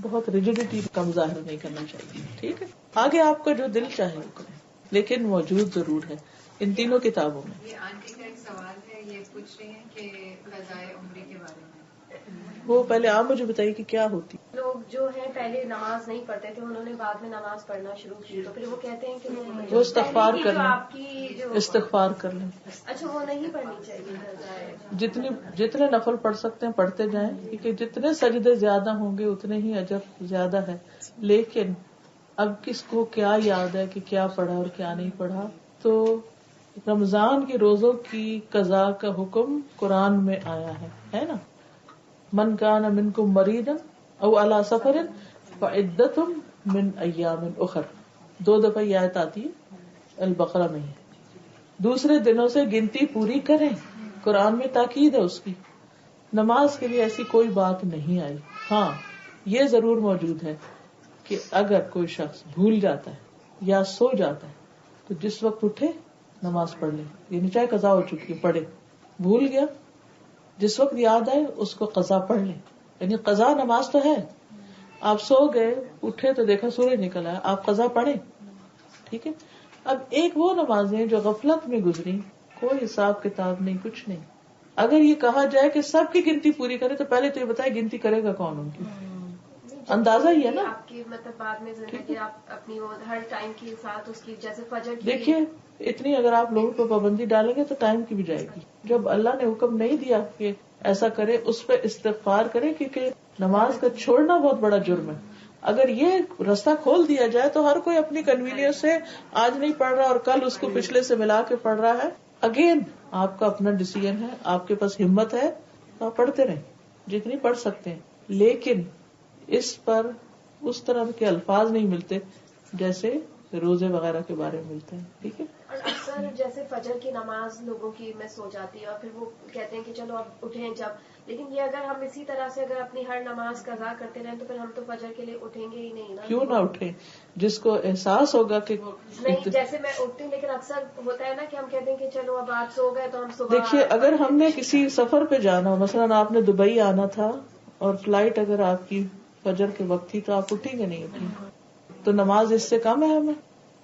بہت ریجیڈیٹی کا مظاہرہ نہیں کرنا چاہیے. ٹھیک ہے, آگے آپ کا جو دل چاہے وہ کریں, لیکن موجود ضرور ہے ان تینوں کتابوں میں. یہ آنٹی کا ایک سوال ہے, یہ پوچھ رہی ہیں کہ قضاء عمرے کے بارے میں. وہ پہلے آپ مجھے بتائیے کہ کیا ہوتی. لوگ جو ہیں پہلے نماز نہیں پڑھتے تھے, انہوں نے بعد میں نماز پڑھنا شروع کی, تو پھر وہ کہتے ہیں کہ وہ استغفار کر لیں, آپ کی جو استغفار کر لیں. اچھا وہ نہیں پڑھنی چاہیے. جتنے نفل پڑھ سکتے ہیں پڑھتے جائیں, کیونکہ جتنے سجدے زیادہ ہوں گے اتنے ہی اجر زیادہ ہے. لیکن اب کس کو کیا یاد ہے کہ کیا پڑھا اور کیا نہیں پڑھا. تو رمضان کے روزوں کی قضاء کا حکم قرآن میں آیا ہے نا, من کان منکم مریضا او علی سفر فعدۃ من ایام اخر, 2 دفعہ یہ آیت آتی ہے البقرہ میں. دوسرے دنوں سے گنتی پوری کریں, قرآن میں تاکید ہے اس کی. نماز کے لیے ایسی کوئی بات نہیں آئی. ہاں یہ ضرور موجود ہے کہ اگر کوئی شخص بھول جاتا ہے یا سو جاتا ہے تو جس وقت اٹھے نماز پڑھ لے, یعنی چاہے قضا ہو چکی ہے پڑھے. بھول گیا, جس وقت یاد آئے اس کو قضا پڑھ لیں. یعنی قضا نماز تو ہے, آپ سو گئے اٹھے تو دیکھا سورج نکل آیا, آپ قضا پڑھیں. ٹھیک ہے. اب ایک وہ نمازیں جو غفلت میں گزری, کوئی حساب کتاب نہیں, کچھ نہیں. اگر یہ کہا جائے کہ سب کی گنتی پوری کرے تو پہلے تو یہ بتائے گنتی کرے گا کون ان کی, اندازہ ہی ہے نا. آپ کی مطلب بعد میں زندگی آپ اپنی وہ ہر ٹائم کے ساتھ اس کی جیسے فجر کی, دیکھیے اتنی اگر آپ لوگوں کو پابندی ڈالیں گے تو ٹائم کی بھی جائے گی. جب اللہ نے حکم نہیں دیا کہ ایسا کرے, اس پہ استغفار کرے, کیونکہ نماز کا چھوڑنا بہت بڑا جرم ہے. اگر یہ راستہ کھول دیا جائے تو ہر کوئی اپنی کنوینئنس سے آج نہیں پڑھ رہا اور کل اس کو پچھلے سے ملا کے پڑھ رہا ہے. اگین آپ کا اپنا ڈیسیژن ہے, آپ کے پاس ہمت ہے تو آپ پڑھتے رہیں جتنی پڑھ سکتے ہیں, لیکن اس پر اس طرح کے الفاظ نہیں ملتے جیسے روزے وغیرہ کے بارے میں ملتے ہیں. ٹھیک ہے. اور اکثر جیسے فجر کی نماز لوگوں کی میں سو جاتی ہے اور پھر وہ کہتے ہیں کہ چلو اب اٹھیں جب, لیکن یہ اگر ہم اسی طرح سے اگر اپنی ہر نماز قضا کرتے رہیں تو پھر ہم تو فجر کے لیے اٹھیں گے ہی نہیں نا. کیوں نہ اٹھیں, جس کو احساس ہوگا کہ نہیں, جیسے میں اٹھتی ہوں, لیکن اکثر ہوتا ہے نا کہ ہم کہتے ہیں کہ چلو اب آپ سو گئے تو ہم صبح. دیکھیے اگر ہم نے کسی سفر پہ جانا ہو, مثلاً آپ نے دبئی آنا تھا اور فلائٹ اگر آپ کی فجر کے وقت تھی تو آپ اٹھیں گے نہیں اٹھیں, تو نماز اس سے کم ہے ہمیں.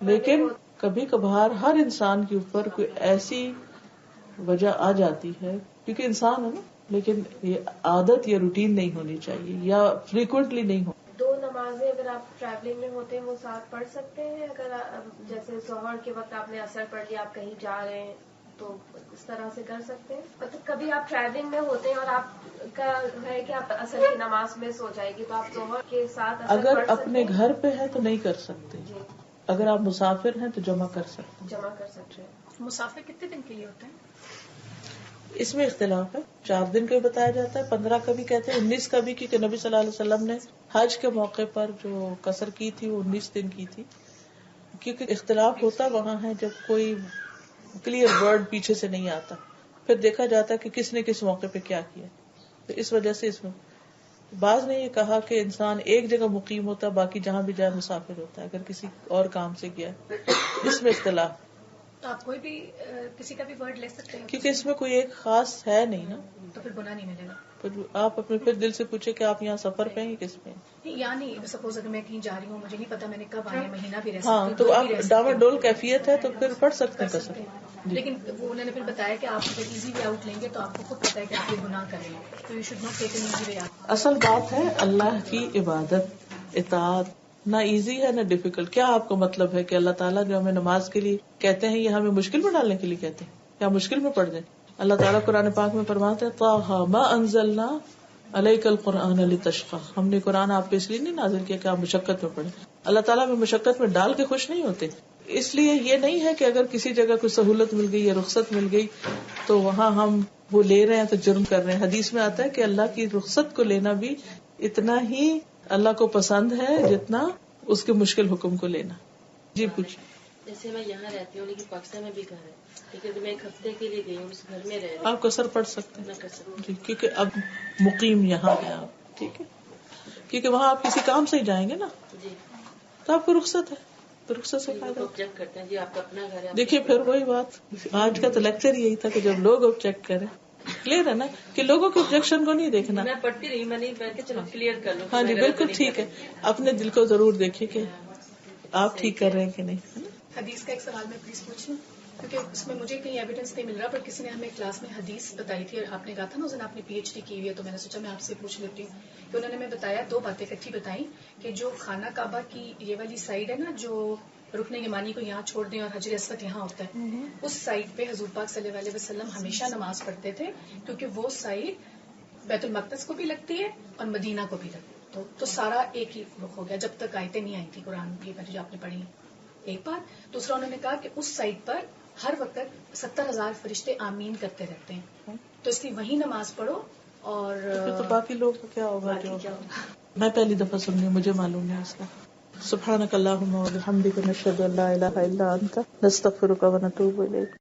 لیکن کبھی کبھار ہر انسان کے اوپر کوئی ایسی وجہ آ جاتی ہے, کیونکہ انسان ہے نا, لیکن یہ عادت یا روٹین نہیں ہونی چاہیے یا فریکوینٹلی نہیں ہو. 2 نمازیں اگر آپ ٹریولنگ میں ہوتے ہیں وہ ساتھ پڑھ سکتے ہیں؟ اگر جیسے ظہر کے وقت آپ نے اثر پڑھ لیا، آپ کہیں جا رہے ہیں تو اس طرح سے کر سکتے ہیں؟ مطلب کبھی آپ ٹریولنگ میں ہوتے ہیں اور آپ کا ہے کہ آپ اثر کی نماز مس ہو جائے گی تو آپ ظہر کے ساتھ اثر اگر پڑھ سکتے اپنے ہیں؟ گھر پہ ہے تو نہیں کر سکتے. اگر آپ مسافر ہیں تو جمع کر سکتے ہیں. جمع کر سکتے ہیں. مسافر کتنے دن کے لیے ہوتے ہیں؟ اس میں اختلاف ہے. 4 دن کا بھی بتایا جاتا ہے، 15 کا بھی کہتے ہیں، 19 کا بھی، کیونکہ نبی صلی اللہ علیہ وسلم نے حج کے موقع پر جو قصر کی تھی وہ 19 دن کی تھی. کیونکہ اختلاف ہوتا وہاں ہے جب کوئی کلیئر ورڈ پیچھے سے نہیں آتا، پھر دیکھا جاتا ہے کہ کس نے کس موقع پہ کیا کیا. تو اس وجہ سے اس میں بعض نے یہ کہا کہ انسان ایک جگہ مقیم ہوتا ہے، باقی جہاں بھی جائے مسافر ہوتا ہے اگر کسی اور کام سے گیا. اس میں اختلاف. آپ کوئی بھی کسی کا بھی ورڈ لے سکتے ہیں کیونکہ اس میں کوئی ایک خاص ہے نہیں نا، تو پھر گناہ نہیں ملے گا. پھر آپ اپنے پھر دل سے پوچھے کہ آپ یہاں سفر پہ ہیں کس پہ ہیں. یا نہیں، سپوز اگر میں کہیں جا رہی ہوں، مجھے نہیں پتا میں نے کب آیا، مہینہ بھی رہ ہاں سکتی تو آپ ڈاما ڈول کیفیت ہے تو پھر پڑھ سکتے ہیں قصر. لیکن وہ انہوں نے پھر بتایا کہ آپ اگر ایزی وے آؤٹ لیں گے تو آپ کو خود پتا ہے کہ آپ یہ گناہ کر رہے ہیں، تو you should not take an easy way out. اصل بات ہے اللہ کی عبادت، اطاعت. نہ ایزی ہے نہ ڈیفیکلٹ. کیا آپ کو مطلب ہے کہ اللہ تعالیٰ جو ہمیں نماز کے لیے کہتے ہیں یہ ہمیں مشکل میں ڈالنے کے لیے کہتے ہیں یا مشکل میں پڑ جائیں؟ اللہ تعالیٰ قرآن پاک میں فرماتے ہیں طٰہٰ مَا أَنزَلْنَا عَلَيْكَ الْقُرْآنَ لِتَشْقَىٰ. ہم نے قرآن آپ پہ اس لیے نہیں نازل کیا کہ آپ مشقت میں پڑھیں. اللہ تعالیٰ میں مشقت میں ڈال کے خوش نہیں ہوتے. اس لیے یہ نہیں ہے کہ اگر کسی جگہ کوئی سہولت مل گئی یا رخصت مل گئی تو وہاں ہم وہ لے رہے ہیں تو جرم کر رہے ہیں. حدیث میں آتا ہے کہ اللہ کی رخصت کو لینا بھی اتنا ہی اللہ کو پسند ہے جتنا اس کے مشکل حکم کو لینا. جی پوچھیں. جیسے میں یہاں رہتی ہوں لیکن پاکستان میں بھی گھر ہے، لیکن میں 1 ہفتے کے لیے گئی ہوں، اس گھر میں رہ رہی ہوں. آپ قصر پڑھ سکتے ہیں. میں کر سکتی جی کیونکہ اب مقیم یہاں ہے آپ. ٹھیک ہے، کیونکہ وہاں آپ کسی کام سے ہی جائیں گے نا، جی. تو آپ کو رخصت ہے، تو رخصت سے فائدہ. آبجیکٹ کرتے ہیں جی آپ کا اپنا گھر ہے. دیکھیے پھر وہی بات، آج کا تو لیکچر یہی تھا کہ جب لوگ آبجیکٹ کریں، کلیئر ہے نا کہ لوگوں کے آبجیکشن کو نہیں دیکھنا. میں پڑھتی رہی، میں نہیں بیٹھ کے چلو کلیئر کر لوں. ہاں جی بالکل ٹھیک ہے. اپنے دل کو ضرور دیکھیں کہ آپ ٹھیک کر رہے ہیں کہ نہیں. حدیث کا ایک سوال میں پلیز پوچھوں، کیونکہ اس میں مجھے کہیں ایویڈنس نہیں مل رہا، پر کسی نے ہمیں کلاس میں حدیث بتائی تھی اور آپ نے کہا تھا نا اس دن آپ نے PhD کی ہوئی ہے، تو میں نے سوچا میں آپ سے پوچھ لیتی ہوں کہ انہوں نے ہمیں بتایا 2 باتیں اکٹھی بتائیں کہ جو خانہ کعبہ کی یہ والی سائڈ ہے نا، جو رکن یمانی کو یہاں چھوڑ دیں اور حجر اسود یہاں ہوتا ہے، اس سائڈ پہ حضور پاک صلی اللہ علیہ وسلم ہمیشہ نماز پڑھتے تھے، کیونکہ وہ سائڈ بیت المقدس کو بھی لگتی ہے اور مدینہ کو بھی لگتی ہے. تو سارا ایک ہی رخ ہو گیا جب تک آیتیں نہیں آئی تھی قرآن کی جو آپ نے پڑھی. ایک بات. دوسرا انہوں نے کہا کہ اس سائٹ پر ہر وقت 70,000 فرشتے آمین کرتے رہتے ہیں، تو اس لیے وہیں نماز پڑھو. اور تو باقی لوگ کو کیا ہوگا جو میں پہلی دفعہ سن رہی ہوں، مجھے معلوم نہیں اس کا. سبحانک اللہم و بحمدک نشہد ان لا الہ الا انت نستغفرک و نتوب الیک.